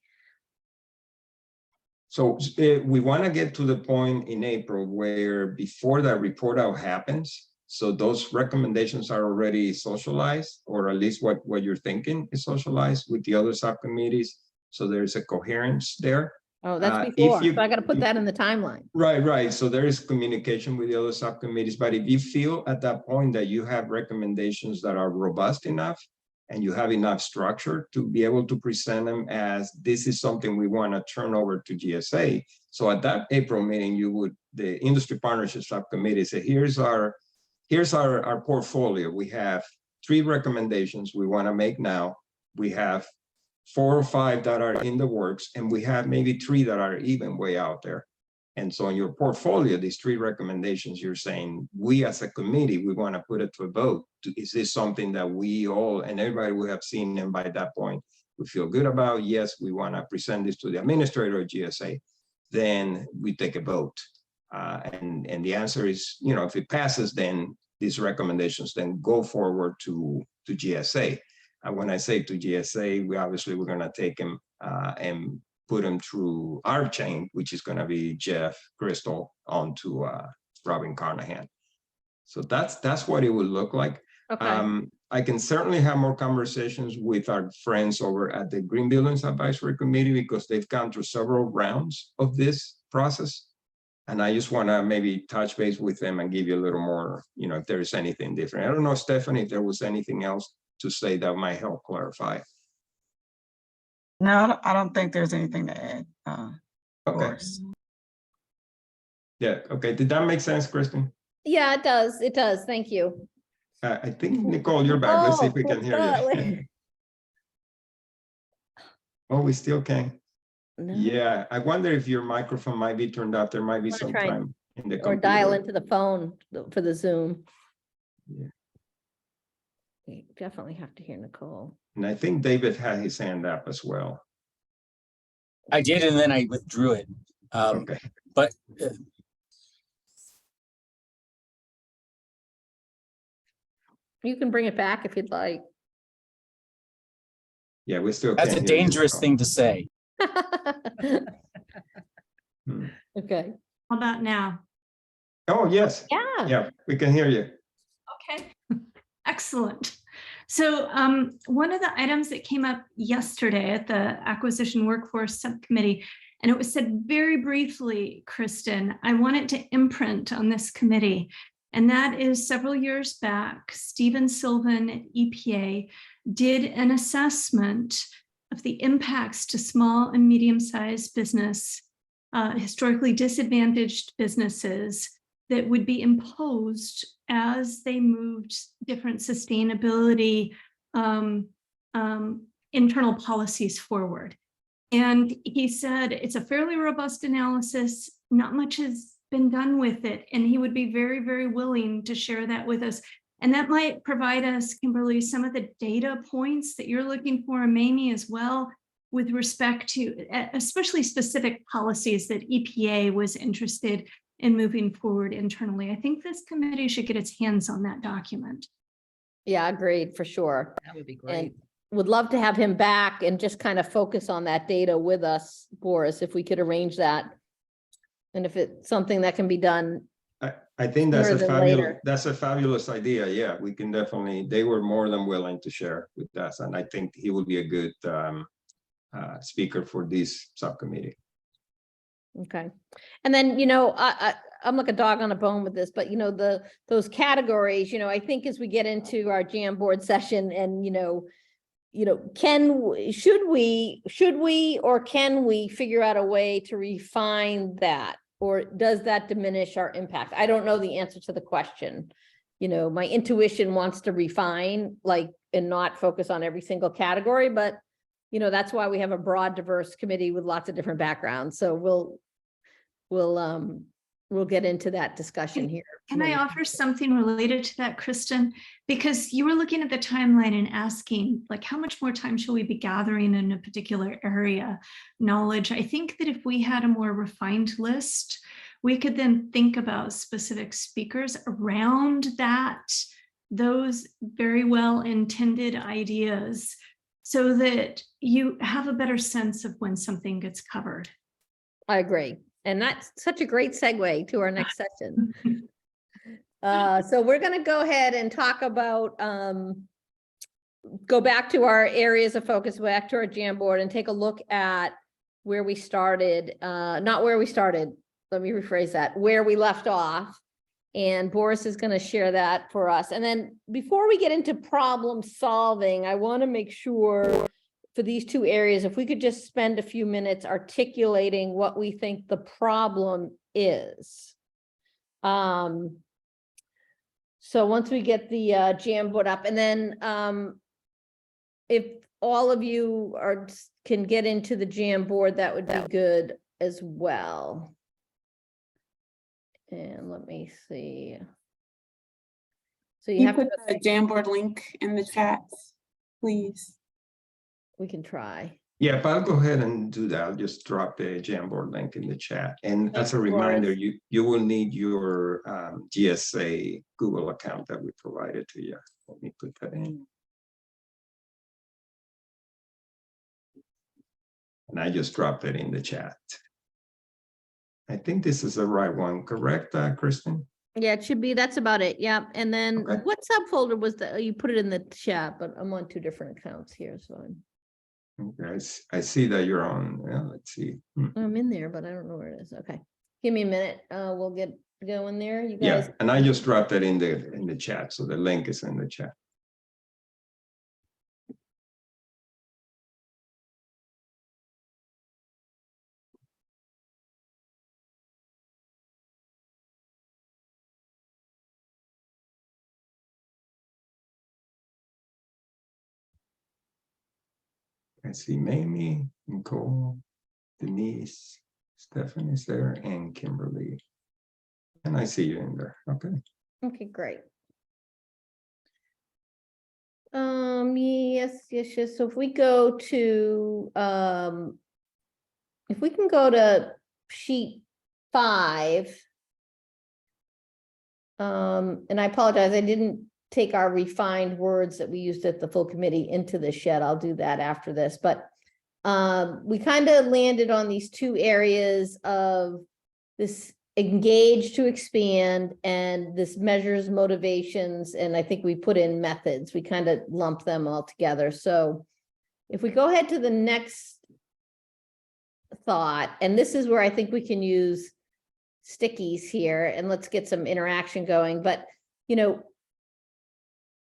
So we want to get to the point in April where before that report out happens, so those recommendations are already socialized, or at least what you're thinking is socialized with the other subcommittees. So there's a coherence there. Oh, that's before. So I got to put that in the timeline. Right. So there is communication with the other subcommittees. But if you feel at that point that you have recommendations that are robust enough and you have enough structure to be able to present them as this is something we want to turn over to GSA. So at that April meeting, the Industry Partnerships Subcommittee say, here's our portfolio. We have 3 recommendations we want to make now. We have 4 or 5 that are in the works, and we have maybe 3 that are even way out there. And so in your portfolio, these 3 recommendations, you're saying, we as a committee, we want to put it to a vote. Is this something that we all and everybody will have seen, and by that point, we feel good about? Yes, we want to present this to the administrator of GSA. Then we take a vote. And the answer is, you know, if it passes, then these recommendations then go forward to GSA. And when I say to GSA, we're going to take them and put them through our chain, which is going to be Jeff, Crystal, on to Robin Carnahan. So that's what it would look like. Okay. I can certainly have more conversations with our friends over at the Green Buildings Advisory Committee, because they've gone through several rounds of this process. And I just want to maybe touch base with them and give you a little more, you know, if there is anything different. I don't know, Stephanie, if there was anything else to say that might help clarify. No, I don't think there's anything to add. Okay. Boris. Yeah. Okay. Did that make sense, Kristen? Yeah, it does. It does. Thank you. I think, Nicole, you're back. Let's see if we can hear you. you. Oh, we still can. No, Yeah. I wonder if your microphone might be turned up. There might be Wanna some try time in the or dial computer. into the phone for the Zoom. Yeah. You definitely have to hear Nicole. And I think David had his hand up as well. I did, and then I withdrew it. Okay. But You can bring it back if you'd like. Yeah, we still that's a can't hear you, dangerous Nicole. thing to say. Hmm. Okay. How about now? Oh, yes. Yeah. Yeah, we can hear you. Okay, excellent. So one of the items that came up yesterday at the Acquisition Workforce Subcommittee, and it was said very briefly, Kristen, I want it to imprint on this committee. And that is several years back, Stephen Sylvan at EPA did an assessment of the impacts to small and medium-sized business, historically disadvantaged businesses that would be imposed as they moved different sustainability internal policies forward. And he said it's a fairly robust analysis, not much has been done with it, and he would be very, very willing to share that with us. And that might provide us, Kimberly, some of the data points that you're looking for, and Mamie as well, with respect to especially specific policies that EPA was interested in moving forward internally. I think this committee should get its hands on that document. Yeah, agreed, for sure. That would be And great. would love to have him back and just kind of focus on that data with us, Boris, if we could arrange that. And if it's something that can be done. I think that's Sooner a than fabulous, later. that's a fabulous idea. Yeah, we can definitely, they were more than willing to share with us. And I think he would be a good speaker for this subcommittee. Okay. And then, I'm like a dog on a bone with this, but those categories, I think as we get into our jam board session and, should we, or can we figure out a way to refine that? Or does that diminish our impact? I don't know the answer to the question. My intuition wants to refine, and not focus on every single category, but that's why we have a broad, diverse committee with lots of different backgrounds. So we'll get into that discussion here. Can I offer something related to that, Kristen? Because you were looking at the timeline and asking, how much more time shall we be gathering in a particular area knowledge? I think that if we had a more refined list, we could then think about specific speakers around those very well-intended ideas, so that you have a better sense of when something gets covered. I agree. And that's such a great segue to our next session. So we're going to go ahead and talk about, go back to our areas of focus, back to our jam board, and take a look at where we started, not where we started. Let me rephrase that, where we left off. And Boris is going to share that for us. And then before we get into problem solving, I want to make sure for these two areas, if we could just spend a few minutes articulating what we think the problem is. So once we get the jam board up, and then if all of you can get into the jam board, that would be good as well. And let me see. So Can you you have to, put the Jamboard link in the chat, please? we can try. Yeah, but I'll go ahead and do that. I'll just drop the Jamboard link in the chat. And as a Thanks, Boris. reminder, you will need your GSA Google account that we provided to you. Let me put that in. And I just dropped it in the chat. I think this is the right one, correct, Kristen? Yeah, it should be, that's about it. Yeah. And then Okay. what subfolder was that? You put it in the chat, but I'm on two different accounts here, so Okay, I see that you're on. Yeah, let's see. I'm in there, but I don't know where it is. Okay. Give me a minute. We'll get going there. You Yeah, guys. and I just dropped that in the chat, so the link is in the chat. I see Mamie, Nicole, Denise, Stephanie's there, and Kimberly. And I see you in there. Okay. Okay, great. Yes. So if we go to, if we can go to sheet 5. And I apologize, I didn't take our refined words that we used at the full committee into the shed. I'll do that after this, but we kind of landed on these two areas of this engage to expand and this measures motivations. And I think we put in methods, we kind of lump them all together. So if we go ahead to the next thought, and this is where I think we can use stickies here and let's get some interaction going. But, you know,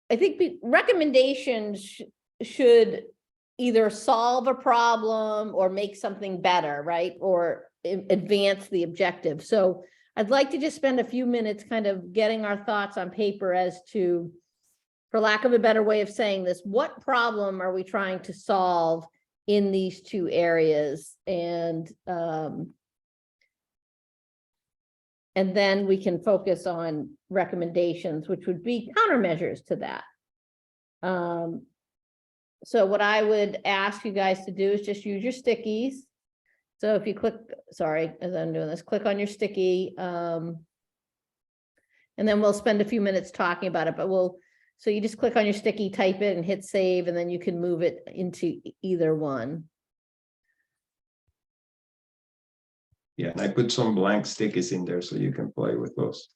I think recommendations should either solve a problem or make something better, right? Or advance the objective. So I'd like to just spend a few minutes kind of getting our thoughts on paper as to, for lack of a better way of saying this, what problem are we trying to solve in these two areas? And then we can focus on recommendations, which would be countermeasures to that. So what I would ask you guys to do is just use your stickies. So if you click, sorry, as I'm doing this, click on your sticky. And then we'll spend a few minutes talking about it, but so you just click on your sticky, type it and hit save, and then you can move it into either one. Yeah, and I put some blank stickies in there so you can play with those.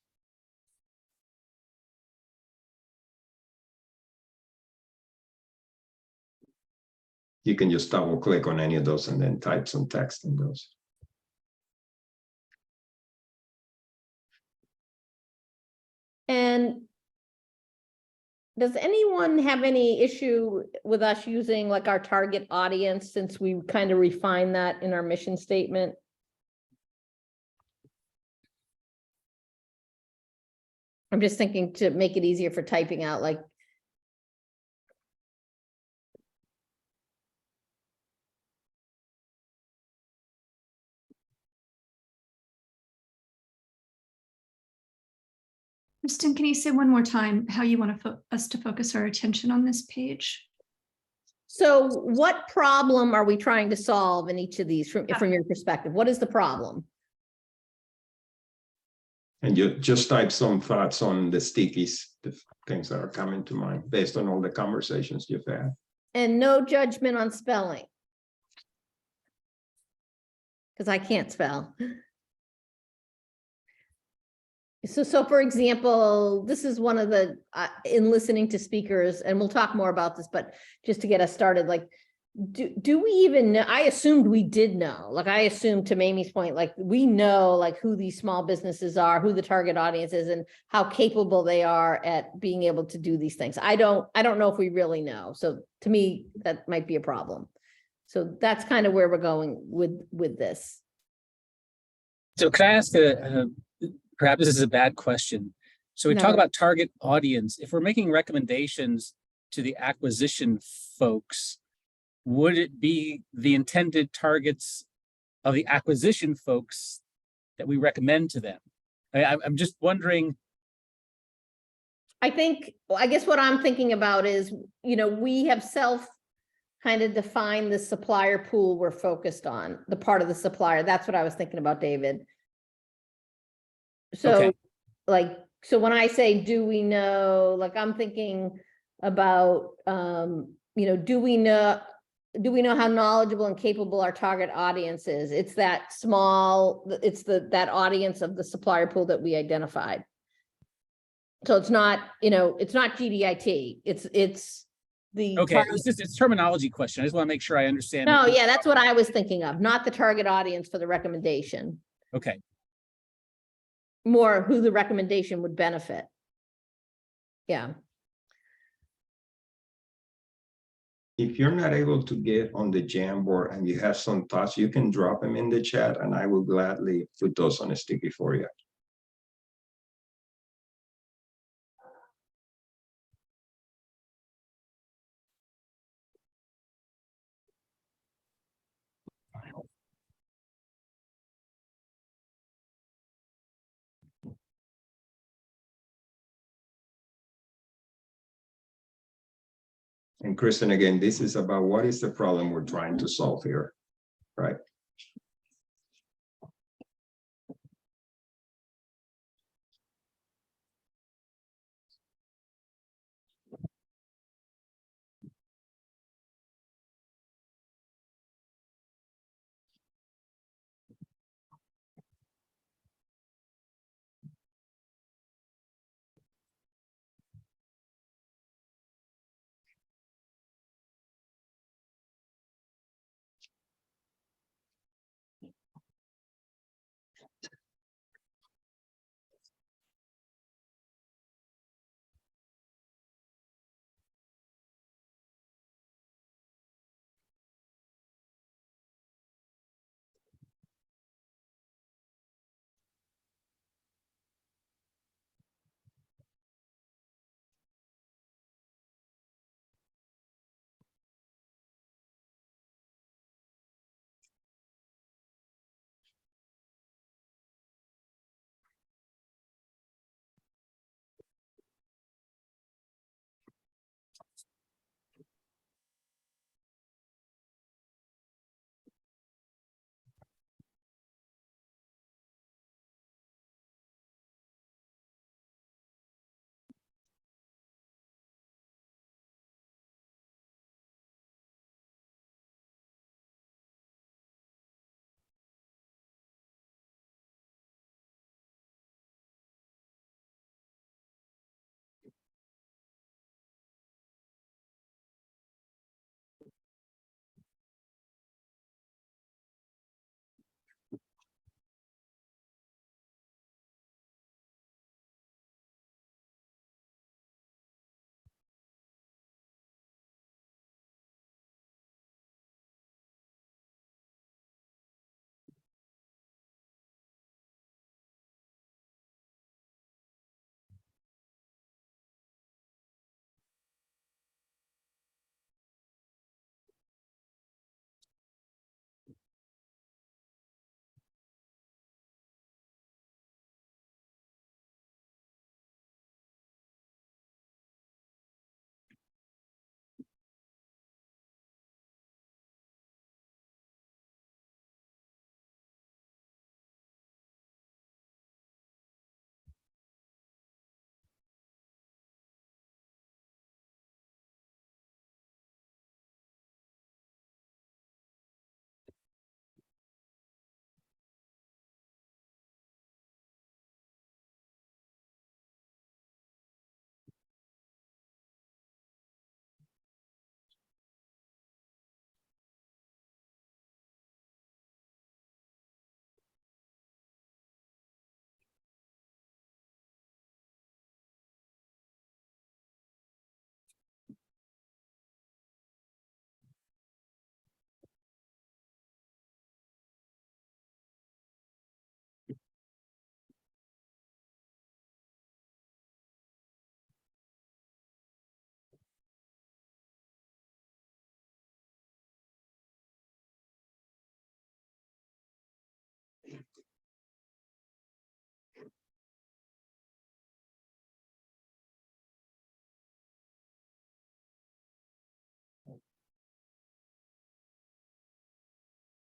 You can just double click on any of those and then type some text in those. And does anyone have any issue with us using like our target audience, since we kind of refined that in our mission statement? I'm just thinking to make it easier for typing out, like. Kristen, can you say one more time how you want us to focus our attention on this page? So what problem are we trying to solve in each of these from your perspective? What is the problem? And you just type some thoughts on the stickies, the things that are coming to mind based on all the conversations you've had. And no judgment on spelling. Because I can't spell. So for example, this is one of the, in listening to speakers, and we'll talk more about this, but just to get us started, like, do we even know? I assumed we did know, like I assumed, to Mamie's point, like we know like who these small businesses are, who the target audience is, and how capable they are at being able to do these things. I don't know if we really know. So to me, that might be a problem. So that's kind of where we're going with this. So can I ask perhaps this is a bad question. So we No. talk about target audience. If we're making recommendations to the acquisition folks, would it be the intended targets of the acquisition folks that we recommend to them? I'm just wondering, I think, well, I guess what I'm thinking about is, we have kind of defined the supplier pool we're focused on, the part of the supplier. That's what I was thinking about, David. So Okay. so when I say, do we know, I'm thinking about, do we know how knowledgeable and capable our target audience is? It's that that audience of the supplier pool that we identified. So it's not, it's not GDIT, it's the. Okay, it's terminology question. I just want to make sure I understand. No, yeah, that's what I was thinking of, not the target audience for the recommendation, Okay, more who the recommendation would benefit. Yeah. If you're not able to get on the Jamboard and you have some thoughts, you can drop them in the chat and I will gladly put those on a sticky for you. And Kristen, again, this is about what is the problem we're trying to solve here, right?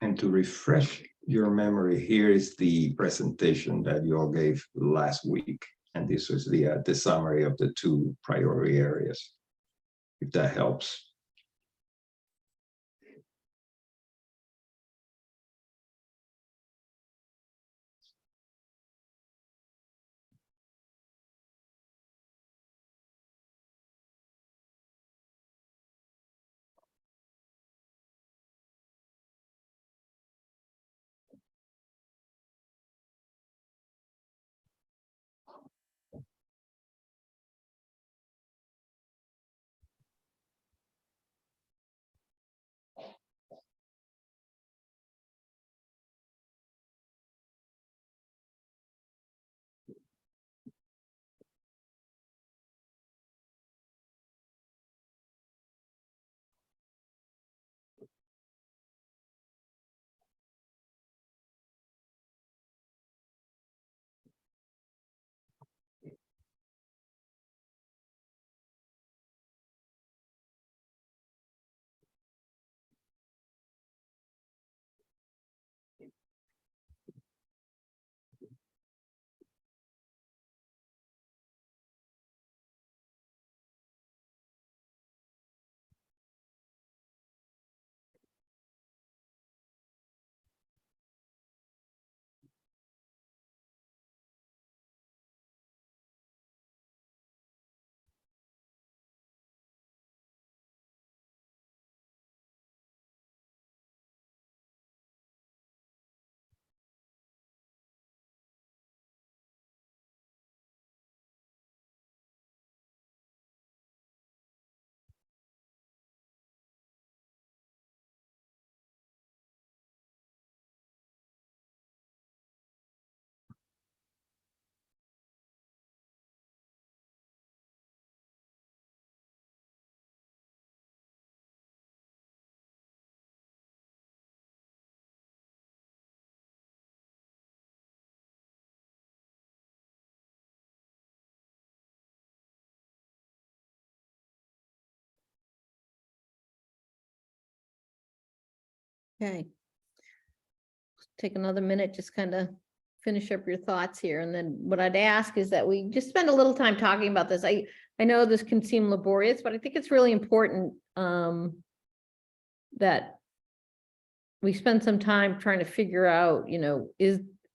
And to refresh your memory, here is the presentation that you all gave last week. And this was the summary of the 2 priority areas, if that helps. Okay. Take another minute, just kind of finish up your thoughts here. And then what I'd ask is that we just spend a little time talking about this. I know this can seem laborious, but I think it's really important that we spend some time trying to figure out,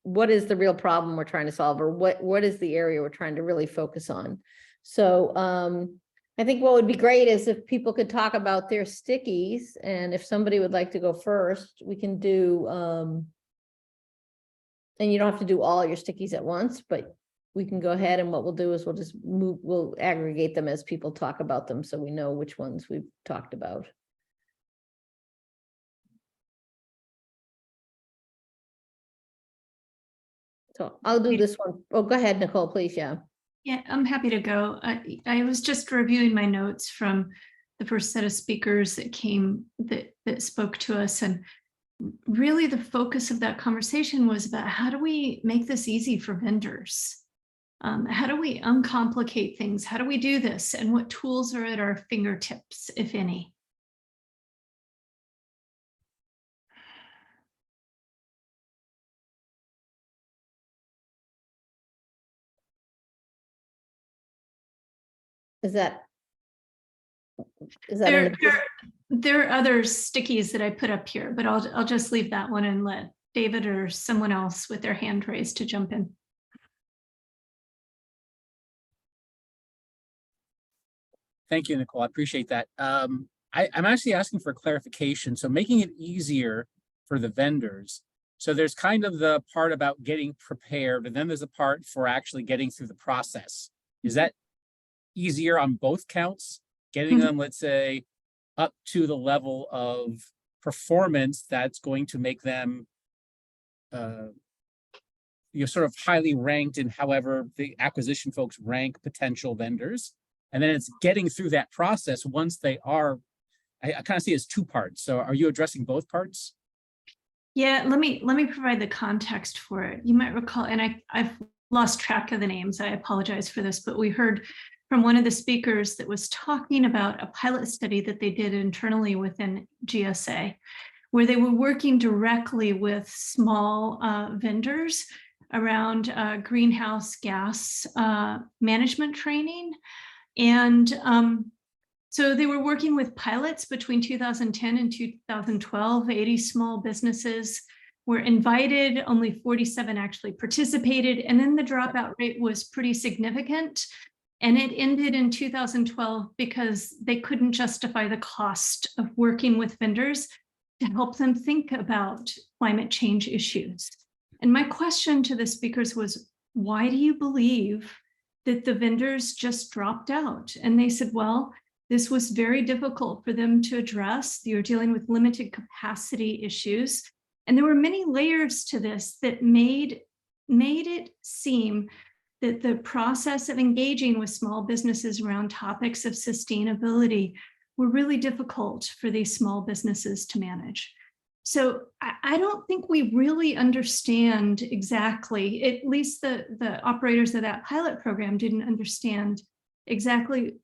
what is the real problem we're trying to solve, or what is the area we're trying to really focus on. So I think what would be great is if people could talk about their stickies, and if somebody would like to go first, we can do, and you don't have to do all your stickies at once, but we can go ahead, and what we'll do is we'll aggregate them as people talk about them, so we know which ones we've talked about. So I'll do this one. Oh, go ahead, Nicole, please. Yeah. Yeah, I'm happy to go. I was just reviewing my notes from the first set of speakers that spoke to us, and really the focus of that conversation was about how do we make this easy for vendors? How do we uncomplicate things? How do we do this? And what tools are at our fingertips, if any? There are other stickies that I put up here, but I'll just leave that one and let David or someone else with their hand raised to jump in. Thank you, Nicole. I appreciate that. I'm actually asking for clarification. So making it easier for the vendors. So there's kind of the part about getting prepared, and then there's a part for actually getting through the process. Is that easier on both counts? Getting them, let's say, up to the level of performance that's going to make them sort of highly ranked in however the acquisition folks rank potential vendors. And then it's getting through that process once they are, I kind of see it as 2 parts. So are you addressing both parts? Yeah, let me provide the context for it. You might recall, and I've lost track of the names. I apologize for this, but we heard from one of the speakers that was talking about a pilot study that they did internally within GSA, where they were working directly with small vendors around greenhouse gas management training. And so they were working with pilots between 2010 and 2012. 80 small businesses were invited, only 47 actually participated, and then the dropout rate was pretty significant. And it ended in 2012 because they couldn't justify the cost of working with vendors to help them think about climate change issues. And my question to the speakers was, why do you believe that the vendors just dropped out? And they said, well, this was very difficult for them to address. You're dealing with limited capacity issues. And there were many layers to this that made it seem that the process of engaging with small businesses around topics of sustainability were really difficult for these small businesses to manage. So I don't think we really understand exactly, at least the operators of that pilot program didn't understand exactly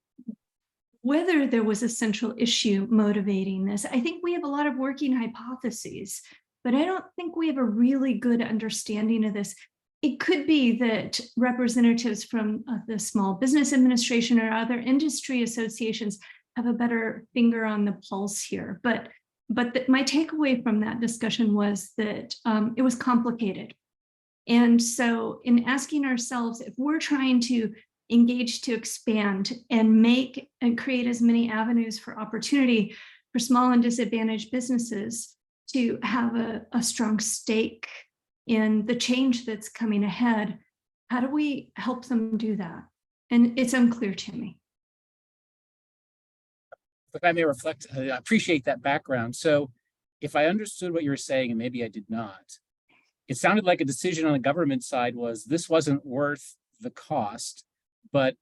whether there was a central issue motivating this. I think we have a lot of working hypotheses, but I don't think we have a really good understanding of this. It could be that representatives from the Small Business Administration or other industry associations have a better finger on the pulse here. But my takeaway from that discussion was that it was complicated. And so in asking ourselves, if we're trying to engage to expand and make and create as many avenues for opportunity for small and disadvantaged businesses to have a strong stake in the change that's coming ahead, how do we help them do that? And it's unclear to me. If I may reflect, I appreciate that background. So if I understood what you were saying, and maybe I did not, it sounded like a decision on the government side was this wasn't worth the cost, but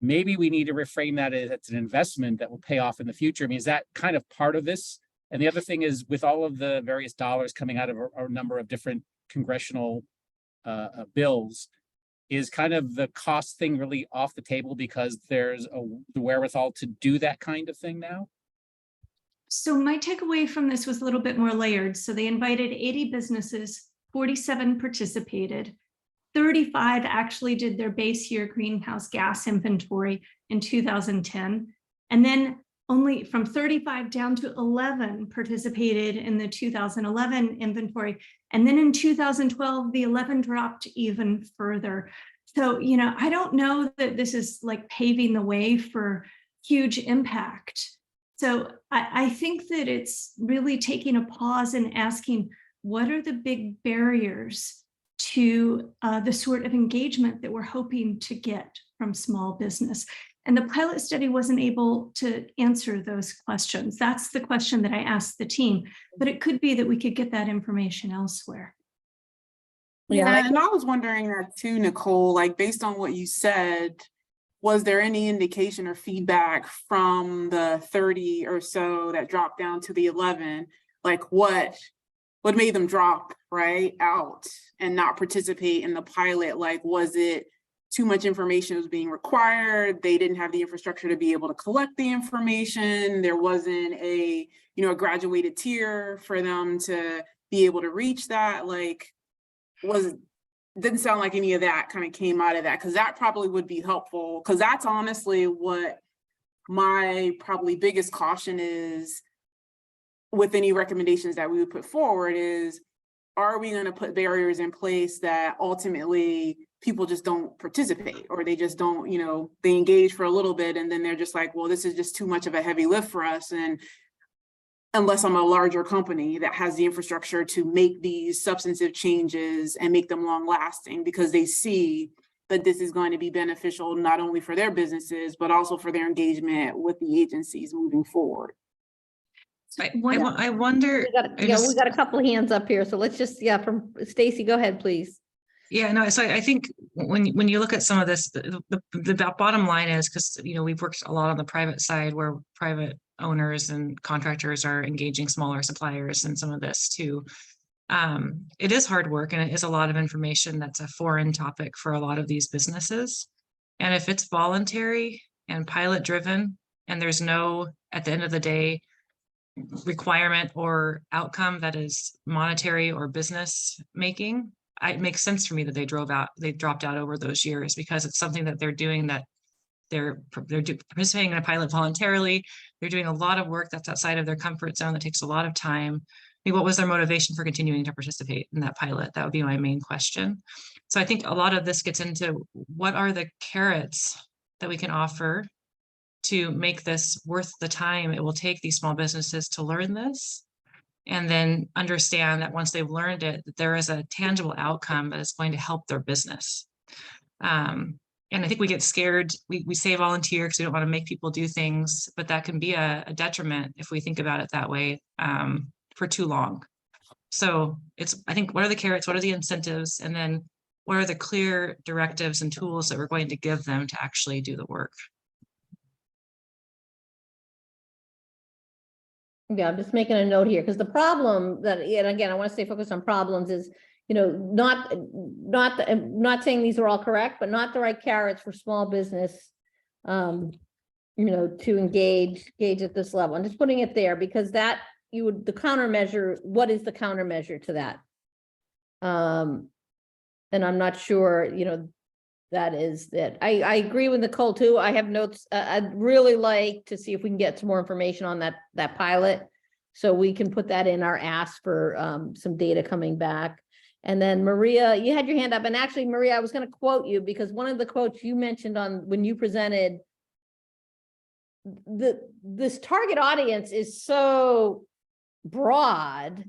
maybe we need to reframe that as it's an investment that will pay off in the future. I mean, is that kind of part of this? And the other thing is, with all of the various dollars coming out of a number of different congressional bills, is kind of the cost thing really off the table because there's the wherewithal to do that kind of thing now? So my takeaway from this was a little bit more layered. So they invited 80 businesses, 47 participated, 35 actually did their base year greenhouse gas inventory in 2010. And then only from 35 down to 11 participated in the 2011 inventory. And then in 2012, the 11 dropped even further. So, you know, I don't know that this is like paving the way for huge impact. So I think that it's really taking a pause and asking, what are the big barriers to the sort of engagement that we're hoping to get from small business? And the pilot study wasn't able to answer those questions. That's the question that I asked the team, but it could be that we could get that information elsewhere. Yeah, and I was wondering that too, Nicole, like based on what you said, was there any indication or feedback from the 30 or so that dropped down to the 11? Like what made them drop out and not participate in the pilot? Like, was it too much information was being required? They didn't have the infrastructure to be able to collect the information. There wasn't a graduated tier for them to be able to reach that. Like, didn't sound like any of that kind of came out of that, because that probably would be helpful, because that's honestly what my probably biggest caution is with any recommendations that we would put forward is, are we going to put barriers in place that ultimately people just don't participate, or they just don't, they engage for a little bit and then they're just like, well, this is just too much of a heavy lift for us. And unless I'm a larger company that has the infrastructure to make these substantive changes and make them long lasting, because they see that this is going to be beneficial not only for their businesses, but also for their engagement with the agencies moving forward. I wonder. We got a couple of hands up here, so let's just, from Stacy, go ahead, please. Yeah, no, so I think when you look at some of this, the bottom line is, because we've worked a lot on the private side where private owners and contractors are engaging smaller suppliers in some of this too. It is hard work and it is a lot of information that's a foreign topic for a lot of these businesses. And if it's voluntary and pilot driven, and there's no, at the end of the day, requirement or outcome that is monetary or business making, it makes sense for me that they dropped out over those years, because it's something that they're doing, that they're participating in a pilot voluntarily. They're doing a lot of work that's outside of their comfort zone, that takes a lot of time. I mean, what was their motivation for continuing to participate in that pilot? That would be my main question. So I think a lot of this gets into what are the carrots that we can offer to make this worth the time it will take these small businesses to learn this, and then understand that once they've learned it, that there is a tangible outcome that is going to help their business. And I think we get scared. We say volunteer because we don't want to make people do things, but that can be a detriment if we think about it that way for too long. So I think, what are the carrots? What are the incentives? And then what are the clear directives and tools that we're going to give them to actually do the work? Yeah, I'm just making a note here, because the problem that, and again, I want to stay focused on problems, is, you know, not saying these are all correct, but not the right carrots for small business, you know, to engage at this level. I'm just putting it there because that the countermeasure, what is the countermeasure to that? And I'm not sure, you know, that is that. I agree with Nicole too. I have notes. I'd really like to see if we can get some more information on that pilot, so we can put that in our ask for some data coming back. And then Maria, you had your hand up, and actually, Maria, I was going to quote you, because one of the quotes you mentioned on when you presented, this target audience is so broad.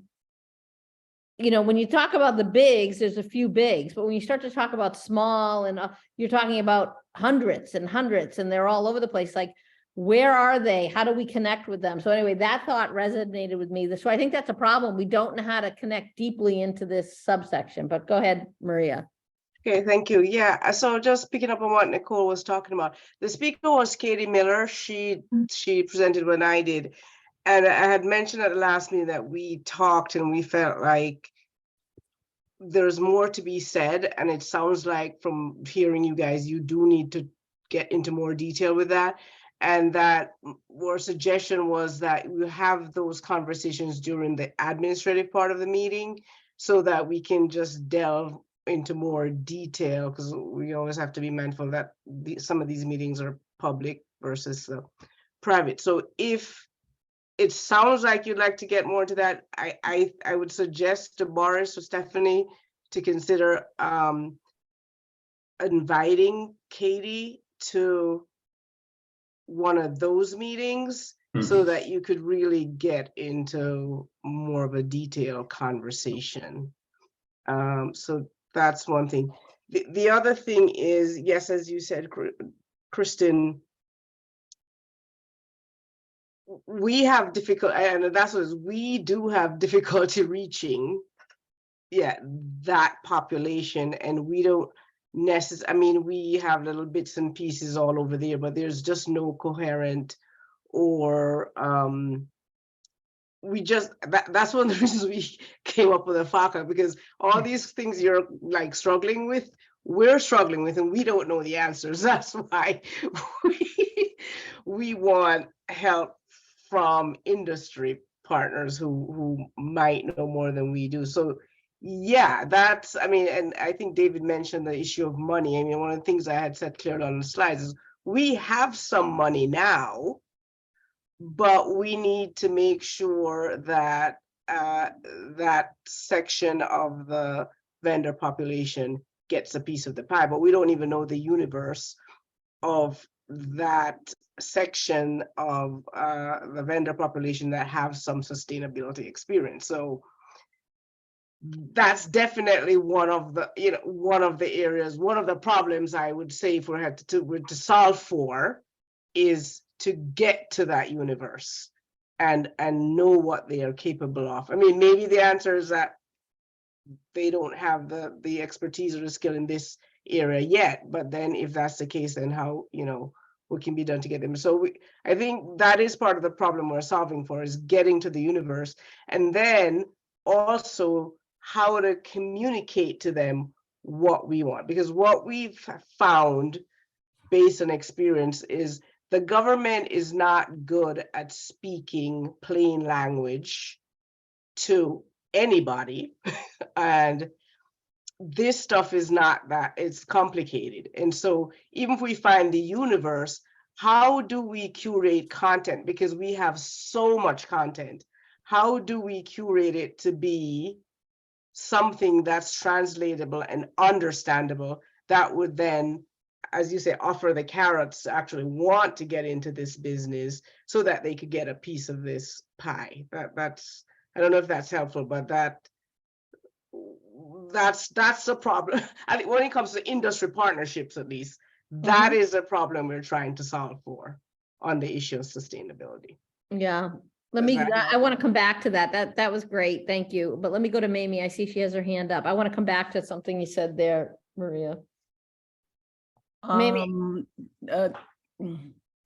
You know, when you talk about the bigs, there's a few bigs, but when you start to talk about small, and you're talking about hundreds and hundreds, and they're all over the place, like, where are they? How do we connect with them? So anyway, that thought resonated with me. So I think that's a problem. We don't know how to connect deeply into this subsection, but go ahead, Maria. Okay, thank you. Yeah, so just picking up on what Nicole was talking about, the speaker was Katie Miller. She presented when I did. And I had mentioned at the last meeting that we talked and we felt like there's more to be said. And it sounds like from hearing you guys, you do need to get into more detail with that. And that our suggestion was that we have those conversations during the administrative part of the meeting, so that we can just delve into more detail, because we always have to be mindful that some of these meetings are public versus private. So if it sounds like you'd like to get more into that, I would suggest to Boris or Stephanie to consider inviting Katie to one of those meetings, so that you could really get into more of a detailed conversation. So that's one thing. The other thing is, yes, as you said, Kristen, we have difficulty, and that's what we do have difficulty reaching, that population, and we don't necessarily, I mean, we have little bits and pieces all over there, but there's just no coherent, or we just, that's one of the reasons we came up with a FAC, because all these things you're like struggling with, we're struggling with, and we don't know the answers. That's why we want help from industry partners who might know more than we do. So yeah, that's, I mean, and I think David mentioned the issue of money. I mean, one of the things I had said clearly on the slides is we have some money now, but we need to make sure that that section of the vendor population gets a piece of the pie, but we don't even know the universe of that section of the vendor population that have some sustainability experience. So that's definitely one of the, you know, one of the areas, one of the problems I would say if we had to solve for, is to get to that universe and know what they are capable of. I mean, maybe the answer is that they don't have the expertise or the skill in this area yet, but then if that's the case, then how, you know, what can be done to get them? So I think that is part of the problem we're solving for, is getting to the universe, and then also how to communicate to them what we want. Because what we've found based on experience is the government is not good at speaking plain language to anybody. And this stuff is not that, it's complicated. And so even if we find the universe, how do we curate content? Because we have so much content. How do we curate it to be something that's translatable and understandable that would then, as you say, offer the carrots to actually want to get into this business so that they could get a piece of this pie? That's, I don't know if that's helpful, but that's a problem. I think when it comes to industry partnerships, at least, that is a problem we're trying to solve for on the issue of sustainability. Yeah. Let Does me, that help? I want to come back to that. That was great. Thank you. But let me go to Mamie. I see she has her hand up. I want to come back to something you said there, Maria. Maybe.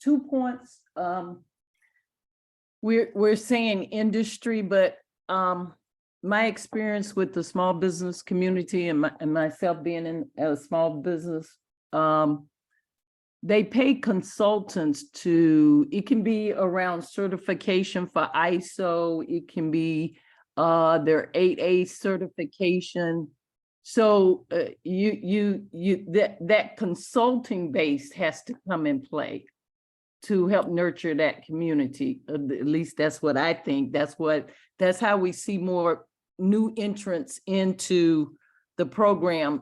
2 points. We're saying industry, but my experience with the small business community and myself being in a small business, they pay consultants to, it can be around certification for ISO, it can be their 8A certification. So that consulting base has to come in play to help nurture that community. At least that's what I think. That's how we see more new entrants into the program,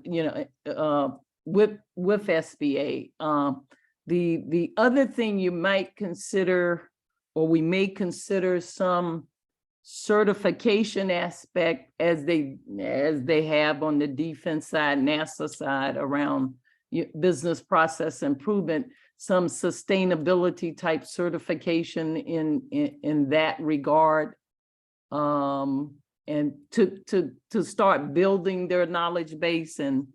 with SBA. The other thing you might consider, or we may consider, some certification aspect as they have on the defense side, NASA side, around business process improvement, some sustainability type certification in that regard, and to start building their knowledge base and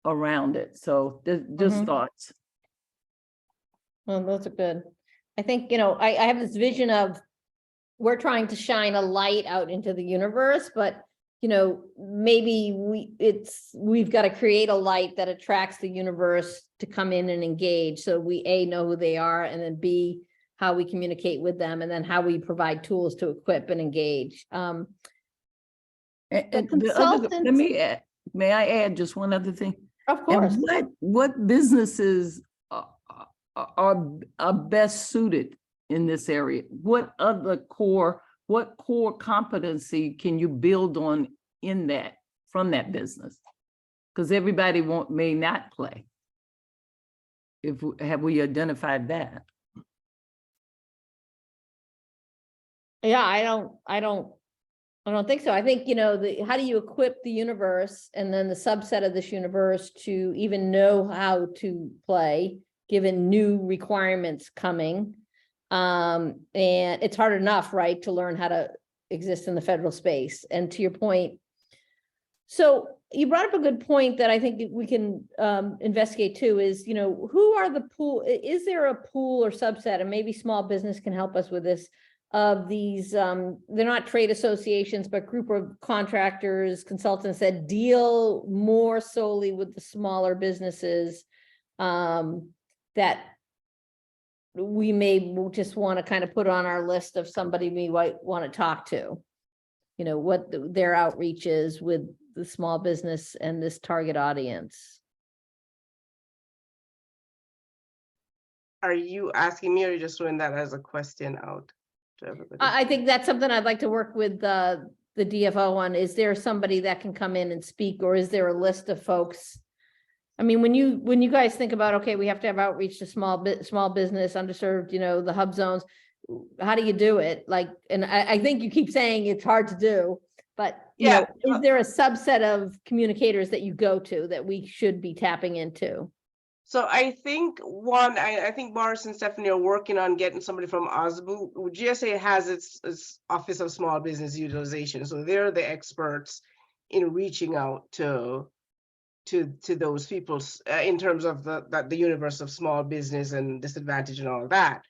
around it. So just thoughts. Well, those are good. I think, I have this vision of, we're trying to shine a light out into the universe, but maybe we've got to create a light that attracts the universe to come in and engage. So we A, know who they are, and then B, how we communicate with them, and then how we provide tools to equip and engage. And the other, may I add just one other thing? Of course. And what businesses are best suited in this area? What core competency can you build on from that business? Because everybody may not play. Have we identified that? Yeah, I don't think so. I think, how do you equip the universe and then the subset of this universe to even know how to play, given new requirements coming? And it's hard enough, right, to learn how to exist in the federal space. And to your point, so you brought up a good point that I think we can investigate too, is, who are the pool? Is there a pool or subset, and maybe small business can help us with this, of these, they're not trade associations, but group of contractors, consultants that deal more solely with the smaller businesses, that we may just want to kind of put on our list of somebody we might want to talk to, what their outreach is with the small business and this target audience. Are you asking me, or are you just throwing that as a question out to everybody? I think that's something I'd like to work with the DFO on. Is there somebody that can come in and speak, or is there a list of folks? I mean, when you guys think about, okay, we have to have outreach to small business, underserved, the hub zones, how do you do it? And I think you keep saying it's hard to do, but is there a subset of communicators that you go to that we should be tapping into? So I think I think Boris and Stephanie are working on getting somebody from OSBU. GSA has its Office of Small Business Utilization, so they're the experts in reaching out to those people in terms of the universe of small business and disadvantage and all of that.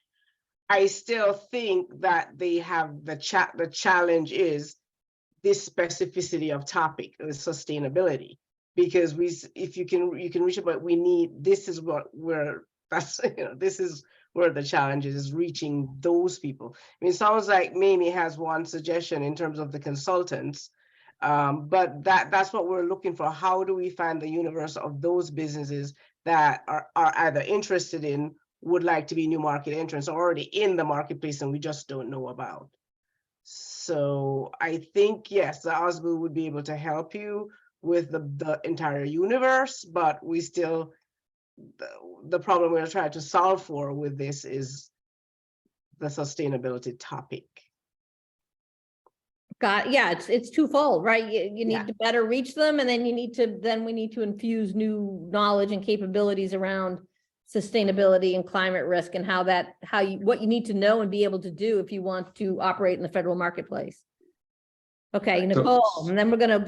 I still think that they have the challenge is this specificity of topic, the sustainability, because if you can reach it, but this is what we're That's, this is where the challenge is reaching those people. I mean, it sounds like Mamie has one suggestion in terms of the consultants, but that's what we're looking for. How do we find the universe of those businesses that are either interested in, would like to be new market entrants, or already in the marketplace and we just don't know about? So I think, yes, the OSBU would be able to help you with the entire universe, but we still, the problem we're trying to solve for with this is the sustainability topic. Yeah, it's twofold, right? You Yeah. need to better reach them, and then we need to infuse new knowledge and capabilities around sustainability and climate risk, and what you need to know and be able to do if you want to operate in the federal marketplace. Okay, Nicole, and then we're gonna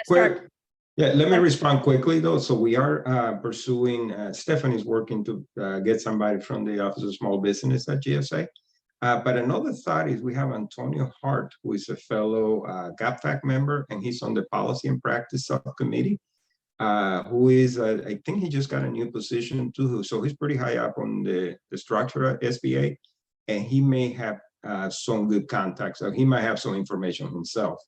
start. Yeah, let me respond quickly though. So we are pursuing, Stephanie's working to get somebody from the Office of Small Business at GSA. But another thought is we have Antonio Hart, who is a fellow FAC member, and he's on the Policy and Practice Subcommittee, who is, I think he just got a new position too. So he's pretty high up on the structure at SBA, and he may have some good contacts. So he might have some information himself.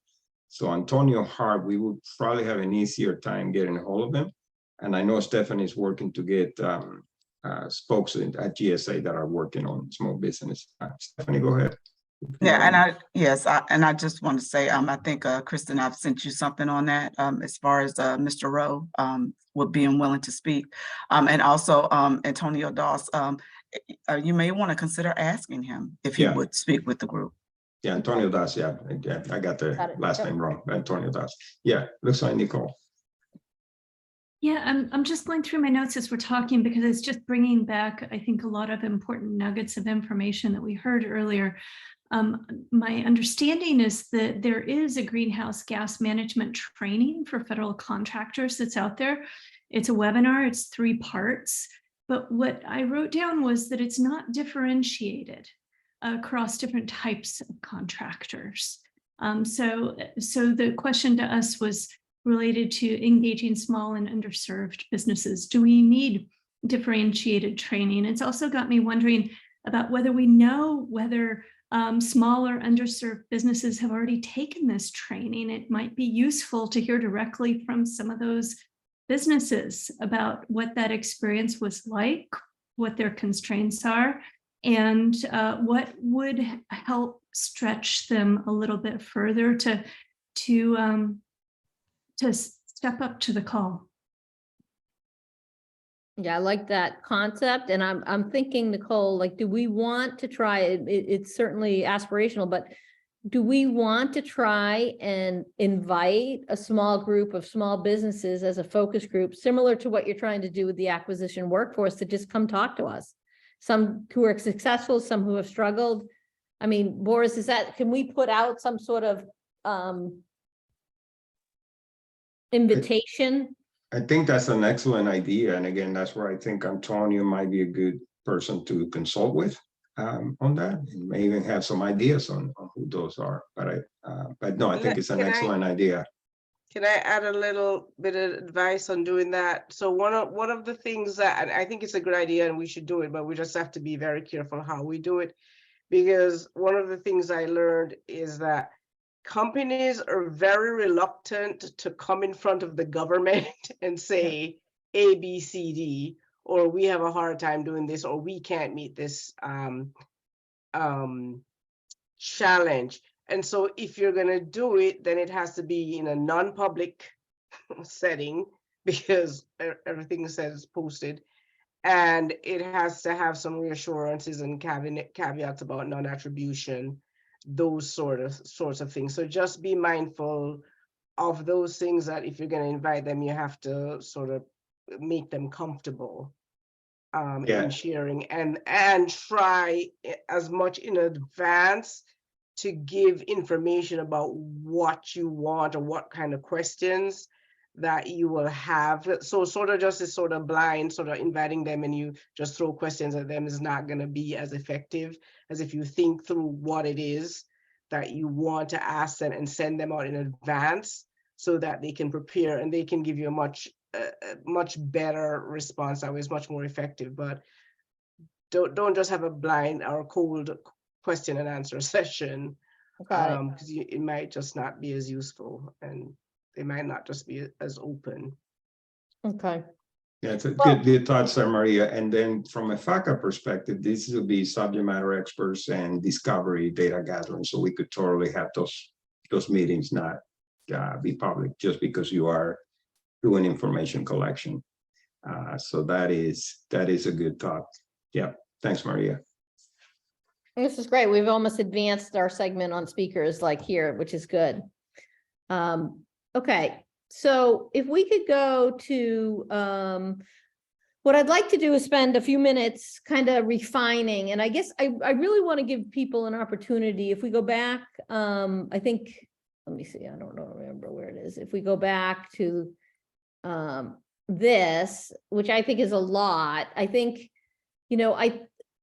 So Antonio Hart, we would probably have an easier time getting a hold of him. And I know Stephanie's working to get folks at GSA that are working on small business. Stephanie, go ahead. Yeah, and I just want to say, I think Kristen, I've sent you something on that as far as Mr. Rowe with being willing to speak, and also Antonio Doss. You may want to consider asking him if he would speak with the group. Yeah, Antonio Doss. Yeah, I got the last name wrong. Antonio Doss. Yeah, looks like Nicole. Yeah, I'm just going through my notes as we're talking, because it's just bringing back, I think, a lot of important nuggets of information that we heard earlier. My understanding is that there is a greenhouse gas management training for federal contractors that's out there. It's a webinar, it's 3 parts, but what I wrote down was that it's not differentiated across different types of contractors. So the question to us was related to engaging small and underserved businesses. Do we need differentiated training? It's also got me wondering about whether we know whether small or underserved businesses have already taken this training. It might be useful to hear directly from some of those businesses about what that experience was like, what their constraints are, and what would help stretch them a little bit further to step up to the call. Yeah, I like that concept, and I'm thinking, Nicole, like, do we want to try it? It's certainly aspirational, but do we want to try and invite a small group of small businesses as a focus group, similar to what you're trying to do with the acquisition workforce, to just come talk to us? Some who are successful, some who have struggled. I mean, Boris, can we put out some sort of invitation? I think that's an excellent idea. And again, that's where I think Antonio might be a good person to consult with on that, and may even have some ideas on who those are. But no, I think it's an excellent idea. Can I add a little bit of advice on doing that? So one of the things that, and I think it's a good idea and we should do it, but we just have to be very careful how we do it, because one of the things I learned is that companies are very reluctant to come in front of the government and say A, B, C, D, or we have a hard time doing this, or we can't meet this challenge. And so if you're going to do it, then it has to be in a non-public setting, because everything says posted, and it has to have some reassurances and caveats about non-attribution, those sorts of things. So just be mindful of those things, that if you're going to invite them, you have to sort of make them comfortable in sharing, and try as much in advance to give information about what you want or what kind of questions that you will have. So sort of just this sort of blind sort of inviting them and you just throw questions at them is not going to be as effective as if you think through what it is that you want to ask them and send them out in advance, so that they can prepare and they can give you a much better response. That way is much more effective. But don't just have a blind or cold question and answer session. Got it. Because it might just not be as useful, and they might not just be as open. Okay. Yeah, it's a good thoughts there, Maria. And then from a FACA perspective, this will be subject matter experts and discovery data gathering. So we could totally have those meetings not be public just because you are doing information collection. So that is a good thought. Yeah, thanks, Maria. This is great. We've almost advanced our segment on speakers like here, which is good. Okay, so if we could go to, what I'd like to do is spend a few minutes kind of refining, and I guess I really want to give people an opportunity. If we go back, I think, let me see, I don't remember where it is. If we go back to this, which I think is a lot, I think, you know,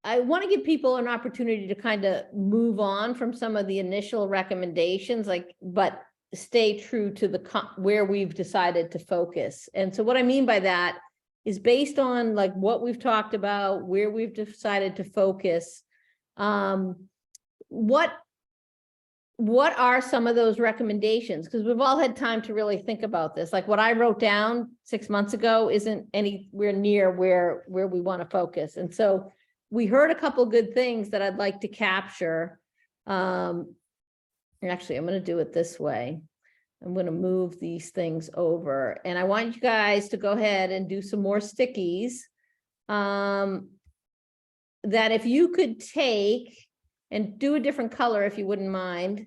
I want to give people an opportunity to kind of move on from some of the initial recommendations, like, but stay true to where we've decided to focus. And so what I mean by that is based on like what we've talked about, where we've decided to focus, what are some of those recommendations? Because we've all had time to really think about this. Like what I wrote down 6 months ago isn't anywhere near where we want to focus. And so we heard a couple good things that I'd like to capture. Actually, I'm going to do it this way. I'm going to move these things over, and I want you guys to go ahead and do some more stickies. That if you could take and do a different color, if you wouldn't mind,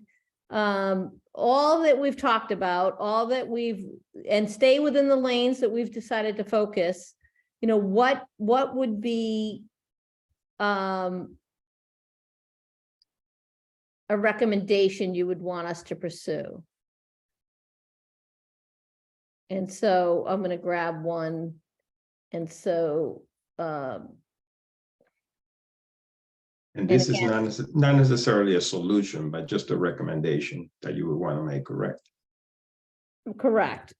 all that we've talked about, and stay within the lanes that we've decided to focus, you know, what would be a recommendation you would want us to pursue. And so I'm going to grab one. And so, and this is not necessarily a solution, but just a recommendation that you would want to make, correct? Correct.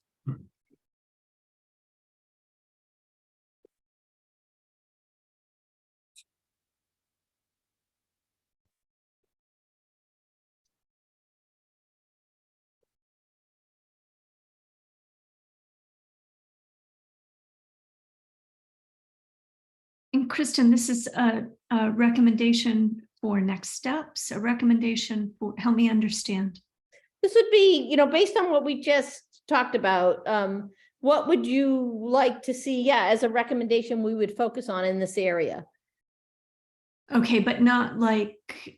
And Kristen, this is a recommendation for next steps, a recommendation for, help me understand. This would be, you know, based on what we just talked about, what would you like to see, yeah, as a recommendation we would focus on in this area? Okay, but not like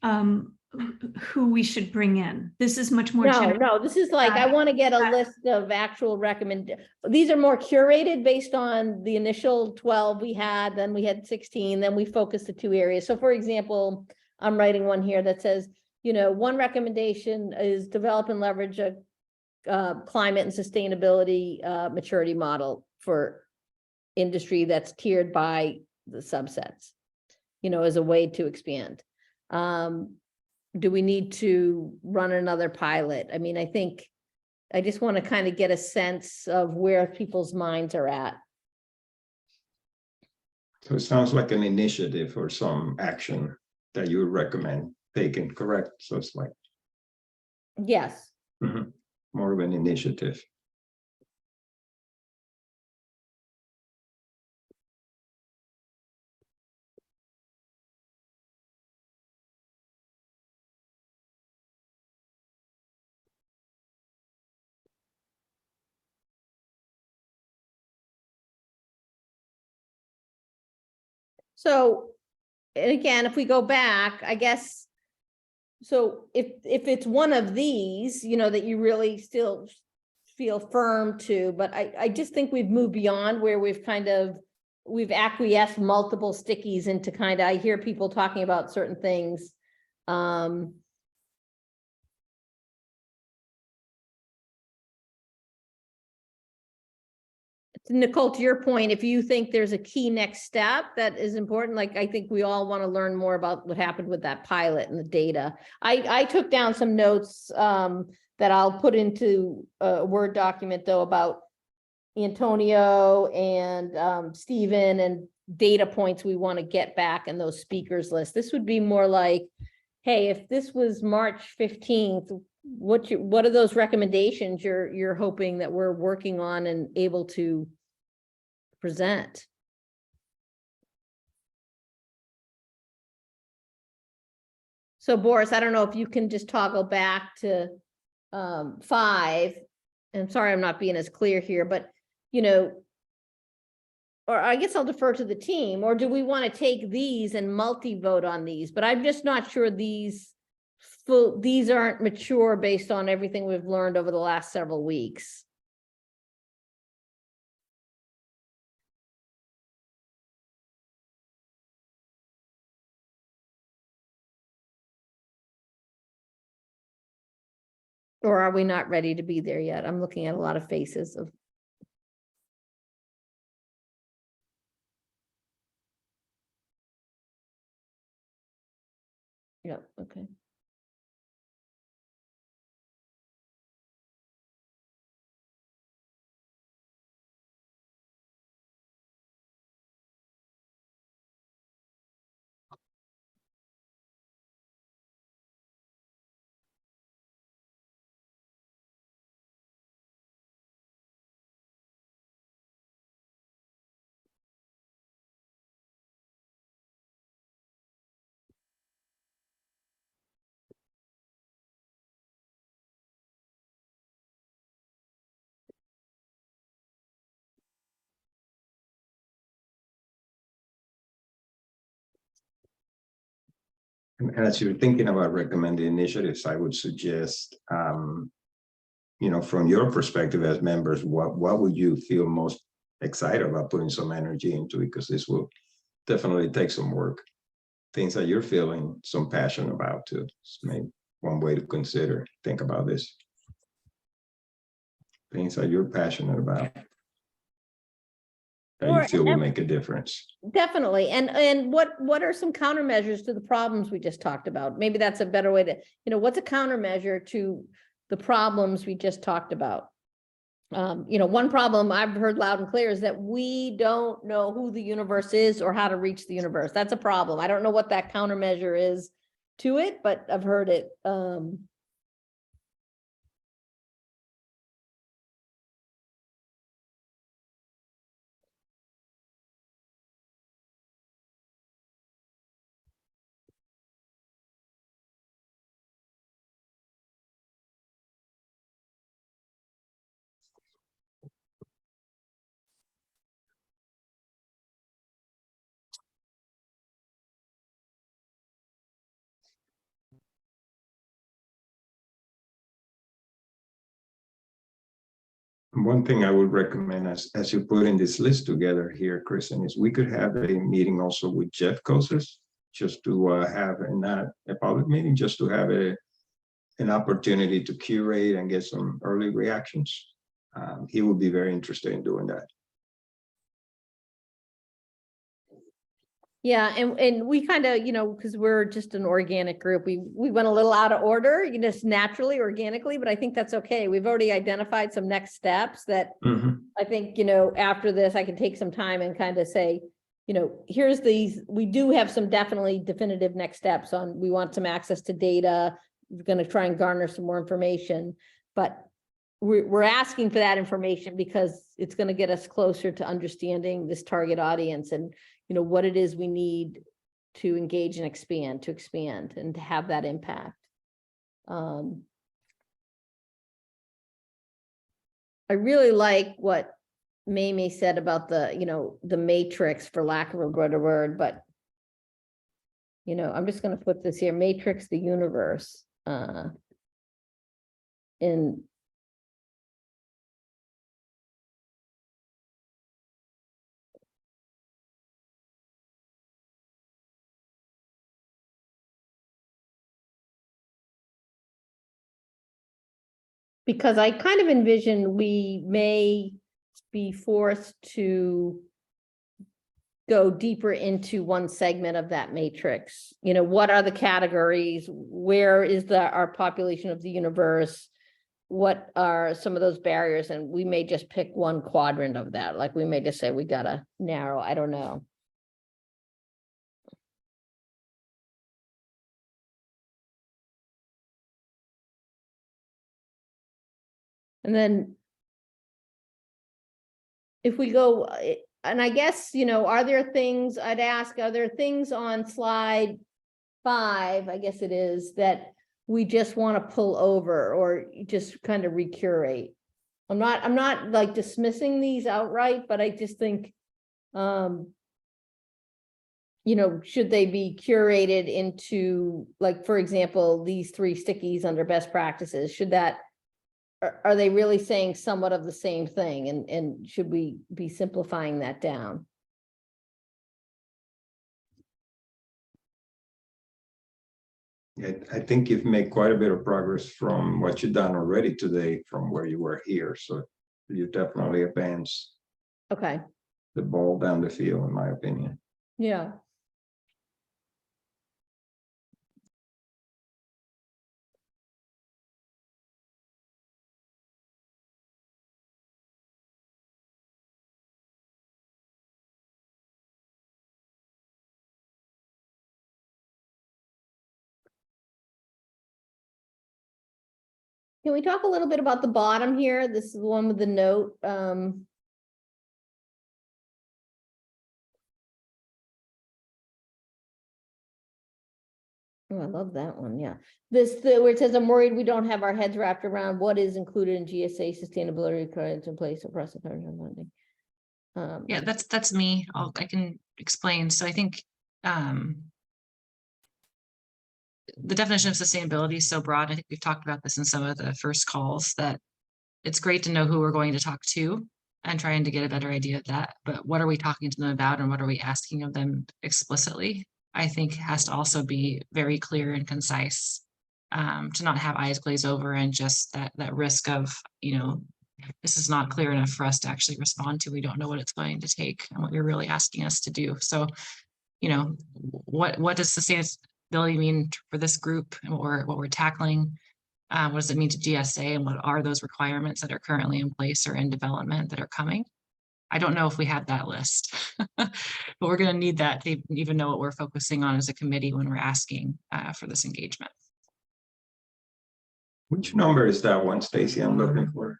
who we should bring in. This is much more No, general. no, this is like, I want to get a list of actual these are more curated based on the initial 12 we had, then we had 16, then we focused the 2 areas. So for example, I'm writing one here that says, you know, one recommendation is develop and leverage a climate and sustainability maturity model for industry that's tiered by the subsets, you know, as a way to expand. Do we need to run another pilot? I mean, I think I just want to kind of get a sense of where people's minds are at. So it sounds like an initiative or some action that you would recommend taking, correct? So it's like Yes. more of an initiative. So, and again, if we go back, I guess, so if it's one of these, you know, that you really still feel firm to, but I just think we've moved beyond where we've acquiesced multiple stickies into kind of, I hear people talking about certain things. Nicole, to your point, if you think there's a key next step that is important, like I think we all want to learn more about what happened with that pilot and the data. I took down some notes that I'll put into a Word document though about, Antonio and Stephen and data points we want to get back in those speakers list. This would be more like, hey, if this was March 15th, what are those recommendations you're hoping that we're working on and able to present? So Boris, I don't know if you can just toggle back to 5. And sorry, I'm not being as clear here, but you know, or I guess I'll defer to the team, or do we want to take these and multi-vote on these? But I'm just not sure these aren't mature based on everything we've learned over the last several weeks. Or are we not ready to be there yet? I'm looking at a lot of faces of. Yeah, okay. And as you're thinking about recommending initiatives, I would suggest, you know, from your perspective as members, what would you feel most excited about putting some energy into? Because this will definitely take some work. Things that you're feeling some passion about too. It's maybe one way to consider, think about this. Things that you're passionate about, that you feel will make a difference. Definitely. And what are some countermeasures to the problems we just talked about? Maybe that's a better way to, you know, what's a countermeasure to the problems we just talked about? You know, one problem I've heard loud and clear is that we don't know who the universe is or how to reach the universe. That's a problem. I don't know what that countermeasure is to it, but I've heard it. One thing I would recommend as you're putting this list together here, Kristen, is we could have a meeting also with Jeff Kosas, just to have not a public meeting, just to have an opportunity to curate and get some early reactions. He would be very interested in doing that. Yeah, and we kind of, you know, because we're just an organic group, we went a little out of order, you know, just naturally, organically, but I think that's okay. We've already identified some next steps that I think, you know, after this, I can take some time and kind of say, you know, here's these, we do have some definitely definitive next steps on, we want some access to data. We're going to try and garner some more information, but we're asking for that information because it's going to get us closer to understanding this target audience and, you know, what it is we need to engage and expand and to have that impact. I really like what Mamie said about the, you know, the matrix, for lack of a better word, but, you know, I'm just going to put this here, matrix, the universe, in because I kind of envision we may be forced to go deeper into one segment of that matrix. You know, what are the categories? Where is our population of the universe? what are some of those barriers, and we may just pick one quadrant of that, like we may just say we gotta narrow, I don't know. And then if we go, and I guess, you know, are there things, I'd ask, are there things on slide 5, I guess it is, that we just want to pull over or just kind of recurate? I'm not like dismissing these outright, but I just think, you know, should they be curated into, like, for example, these 3 stickies under best practices, should that, are they really saying somewhat of the same thing? And should we be simplifying that down? I think you've made quite a bit of progress from what you've done already today from where you were here. So you definitely advanced Okay, the ball down the field, in my opinion. yeah. Can we talk a little bit about the bottom here? This is the one with the note. Oh, I love that one. Yeah. Where it says, I'm worried we don't have our heads wrapped around what is included in GSA sustainability requirements in place across the country. Yeah, that's me. I can explain. So I think the definition of sustainability is so broad. I think we've talked about this in some of the first calls, that it's great to know who we're going to talk to and trying to get a better idea of that. But what are we talking to them about and what are we asking of them explicitly? I think has to also be very clear and concise, to not have eyes glaze over and just that risk of, you know, this is not clear enough for us to actually respond to. We don't know what it's going to take and what you're really asking us to do. So, you know, what does sustainability mean for this group and what we're tackling? What does it mean to GSA, and what are those requirements that are currently in place or in development that are coming? I don't know if we have that list, but we're going to need that to even know what we're focusing on as a committee when we're asking for this engagement. Which number is that one, Stacy? I'm looking for.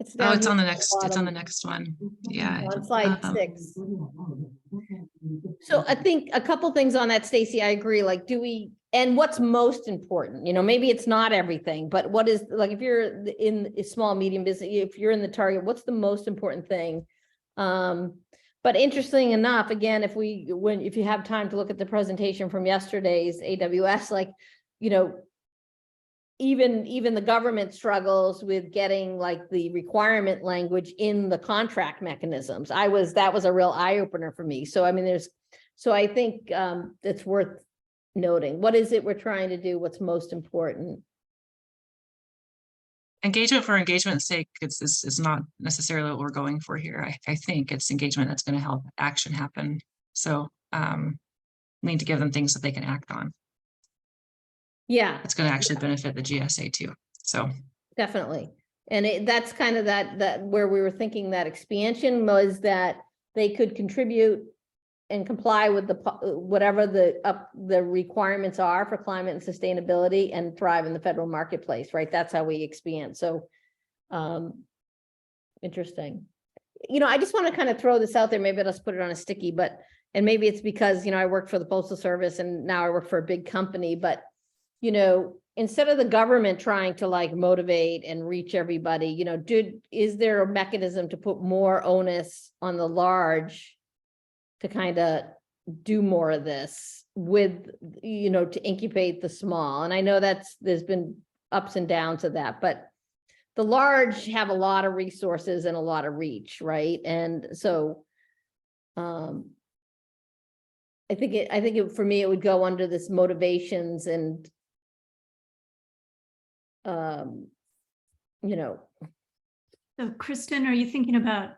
It's Oh, it's down on the here at next, it's on the bottom, next one. Yeah. on slide 6. So I think a couple things on that, Stacy, I agree. Like, and what's most important, you know, maybe it's not everything, but what is, like, if you're in a small, medium business, if you're in the target, what's the most important thing? But interesting enough, again, if you have time to look at the presentation from yesterday's AWS, like, you know, even the government struggles with getting like the requirement language in the contract mechanisms. That was a real eye opener for me. So, I mean, I think it's worth noting. What is it we're trying to do? What's most important? Engagement for engagement's sake is not necessarily what we're going for here. I think it's engagement that's going to help action happen. So we need to give them things that they can act on. Yeah, It's going to actually benefit the GSA too. So definitely. And that's kind of that where we were thinking that expansion was that they could contribute and comply with whatever the requirements are for climate and sustainability and thrive in the federal marketplace, right? That's how we expand. So interesting. You know, I just want to kind of throw this out there. Maybe let's put it on a sticky, and maybe it's because, you know, I worked for the Postal Service and now I work for a big company, but you know, instead of the government trying to like motivate and reach everybody, you know, is there a mechanism to put more onus on the large to kind of do more of this with, you know, to incubate the small? And I know there's been ups and downs of that, but the large have a lot of resources and a lot of reach, right? And so I think for me, it would go under this motivations and you know. So Kristen, are you thinking about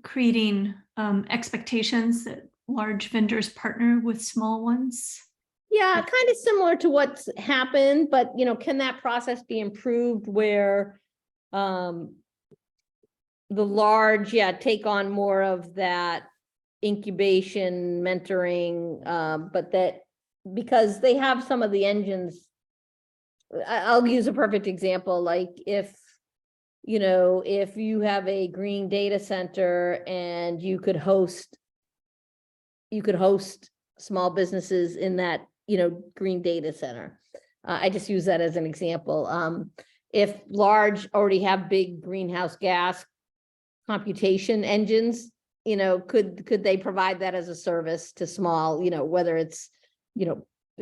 creating expectations that large vendors partner with small ones? Yeah, kind of similar to what's happened, but can that process be improved where the large, take on more of that incubation, mentoring, but that because they have some of the engines. I'll use a perfect example, like if you have a green data center and you could host small businesses in that, green data center. I just use that as an example. If large already have big greenhouse gas computation engines, could they provide that as a service to small, whether it's,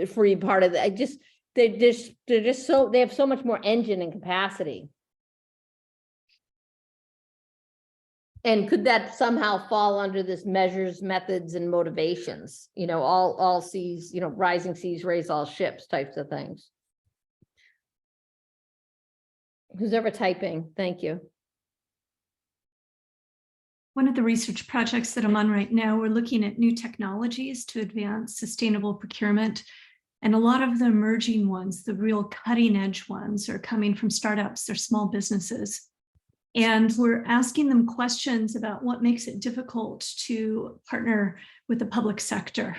free part of the, they have so much more engine and capacity. And could that somehow fall under this measures, methods, and motivations? All seas, rising seas raise all ships types of things. Who's ever typing? Thank you. One of the research projects that I'm on right now, we're looking at new technologies to advance sustainable procurement. And a lot of the emerging ones, the real cutting edge ones, are coming from startups or small businesses. And we're asking them questions about what makes it difficult to partner with the public sector.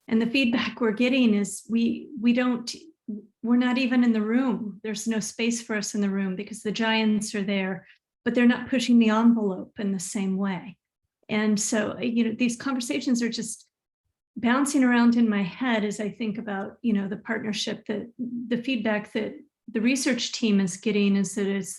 And the feedback we're getting is we're not even in the room. There's no space for us in the room because the giants are there, but they're not pushing the envelope in the same way. And so, these conversations are just bouncing around in my head as I think about, the partnership, that the feedback that the research team is getting is that it's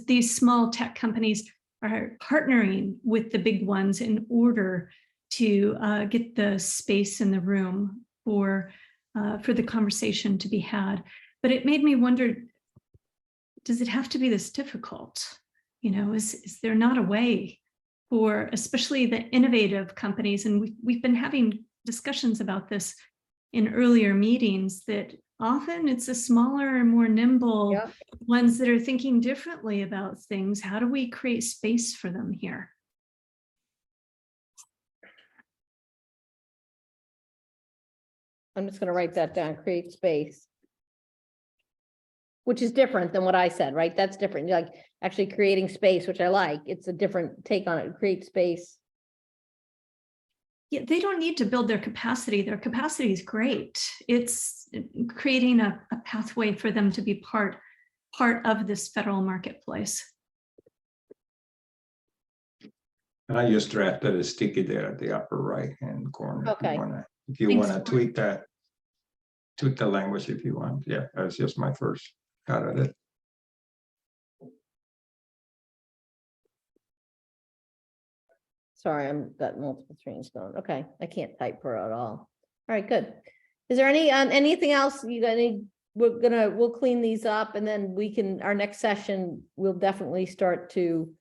these small tech companies are partnering with the big ones in order to get the space in the room for the conversation to be had. But it made me wonder, does it have to be this difficult? Is there not a way for especially the innovative companies? And we've been having discussions about this in earlier meetings, that often it's the smaller and more nimble ones that are thinking differently about things. How do we create space for them here? I'm just going to write that down, create space. Which is different than what I said, right? That's different. Like actually creating space, which I like. It's a different take on it, create space. Yeah, they don't need to build their capacity. Their capacity is great. It's creating a pathway for them to be part of this federal marketplace. And I just drafted a sticky there at the upper right-hand corner. Okay. If you want to tweak that, tweak the language if you want. Yeah, that's just my first cut at it. Sorry, I'm got multiple screens going. Okay, I can't type for it at all. All right, good. Is there anything else you got? We'll clean these up, and then our next session we'll definitely start to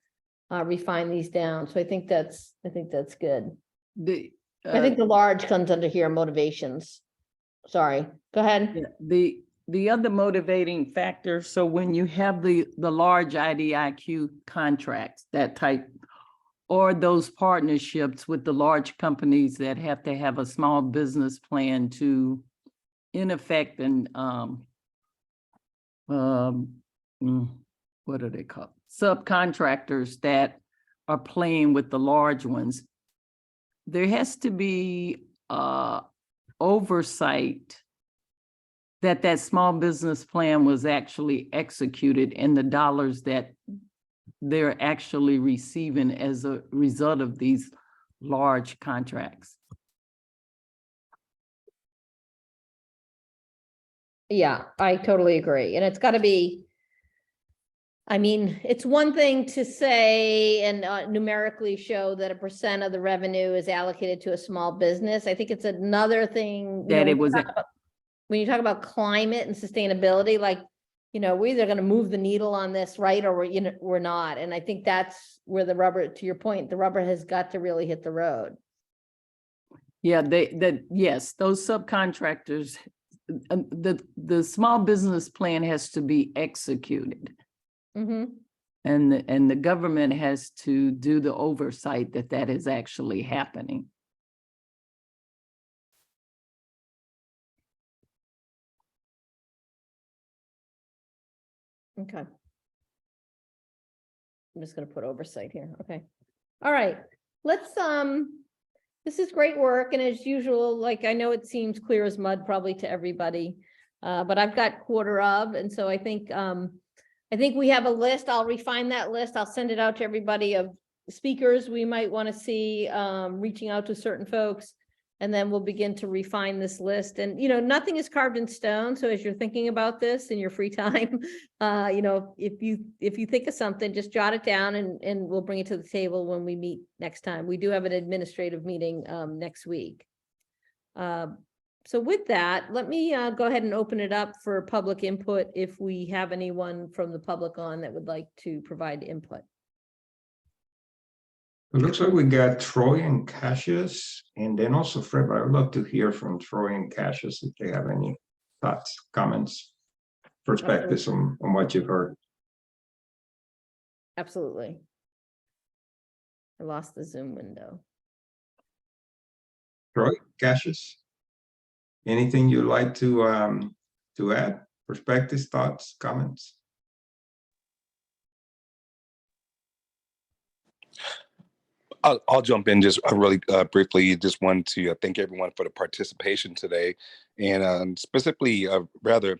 refine these down. So I think that's good. I think the large comes under here, motivations. Sorry, go ahead. The other motivating factor, so when you have the large IDIQ contracts, that type, or those partnerships with the large companies that have to have a small business plan to, in effect, and what are they called? Subcontractors that are playing with the large ones. There has to be oversight that small business plan was actually executed and the dollars that they're actually receiving as a result of these large contracts. Yeah, I totally agree. And it's got to be, it's one thing to say and numerically show that a % of the revenue is allocated to a small business. I think it's another thing That it was when you talk about climate and sustainability, like, we're either going to move the needle on this, right, or we're not. And I think that's where the rubber, to your point, the rubber has got to really hit the road. Yeah, yes, those subcontractors, the small business plan has to be executed. Mm-hmm. And the government has to do the oversight that is actually happening. Okay. I'm just gonna put oversight here. Okay. All right. Let's, this is great work. And as usual, like, I know it seems clear as mud probably to everybody. But I've got quarter of, and so I think we have a list. I'll refine that list. I'll send it out to everybody of speakers we might want to see, reaching out to certain folks. And then we'll begin to refine this list. And, you know, nothing is carved in stone. So as you're thinking about this in your free time, you know, if you think of something, just jot it down and we'll bring it to the table when we meet next time. We do have an administrative meeting next week. So with that, let me go ahead and open it up for public input if we have anyone from the public on that would like to provide input. It looks like we got Troy and Cassius, and then also Fred, but I would love to hear from Troy and Cassius if they have any thoughts, comments, perspectives on what you've heard. Absolutely. I lost the Zoom window. Troy, Cassius, anything you'd like to add? Perspectives, thoughts, comments? I'll jump in just really briefly. Just want to thank everyone for the participation today, and specifically, rather,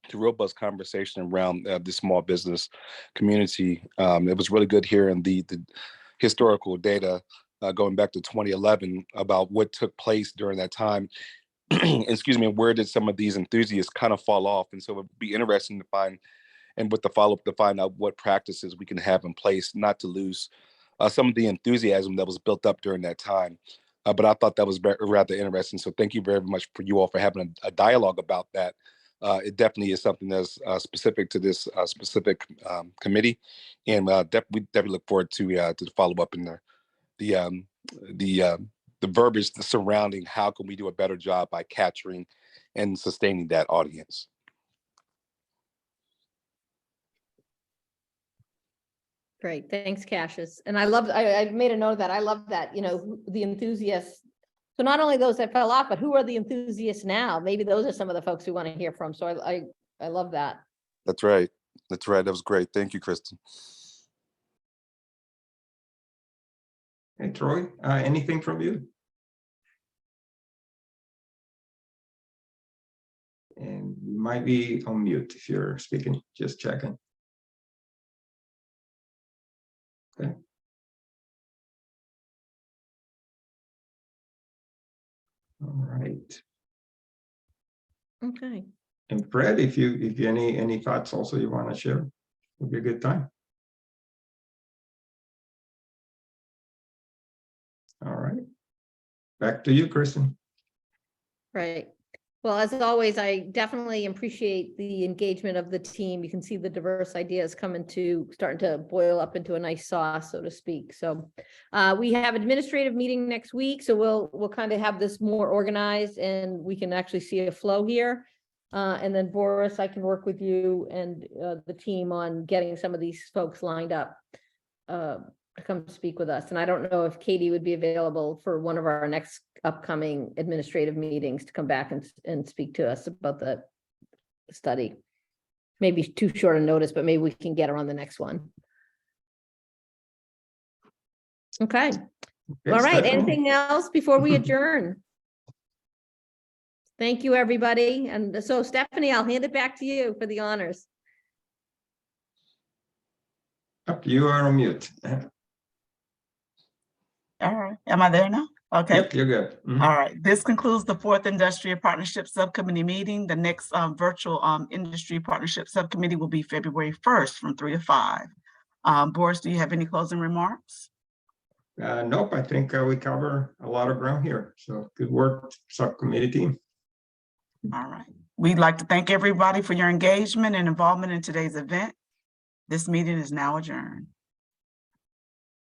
the robust conversation around the small business community. It was really good hearing the historical data going back to 2011 about what took place during that time. Excuse me, where did some of these enthusiasts kind of fall off? And so it'd be interesting to find, and with the follow-up, to find out what practices we can have in place not to lose some of the enthusiasm that was built up during that time. But I thought that was rather interesting. So thank you very much for you all for having a dialogue about that. It definitely is something that's specific to this specific committee. And we definitely look forward to the follow-up in the verbiage surrounding how can we do a better job by capturing and sustaining that audience. Great, thanks, Cassius. And I made a note of that. I love that, you know, the enthusiasts. So not only those that fell off, but who are the enthusiasts now? Maybe those are some of the folks we want to hear from. So I love that. That's right. That's right. That was great. Thank you, Kristen. Hey, Troy, anything from you? And you might be on mute if you're speaking, just checking. Okay. All right. Okay. And Fred, if you any thoughts also you want to share, would be a good time. All right. Back to you, Kristen. Right. Well, as always, I definitely appreciate the engagement of the team. You can see the diverse ideas starting to boil up into a nice sauce, so to speak. So we have an administrative meeting next week, so we'll kind of have this more organized and we can actually see a flow here. And then Boris, I can work with you and the team on getting some of these folks lined up to come speak with us. And I don't know if Katie would be available for one of our next upcoming administrative meetings to come back and speak to us about the study. Maybe too short a notice, but maybe we can get her on the next one. Okay. All right. Anything else before we adjourn? Thank you, everybody. And so Stephanie, I'll hand it back to you for the honors. You are on mute. All right. Am I there now? Okay. Yep, you're good. Mm-hmm. All right. This concludes the 4th Industry Partnerships Subcommittee meeting. The next virtual Industry Partnerships Subcommittee will be February 1st from 3 to 5. Boris, do you have any closing remarks? Nope, I think we cover a lot of ground here. So good work, subcommittee team. All right. We'd like to thank everybody for your engagement and involvement in today's event. This meeting is now adjourned.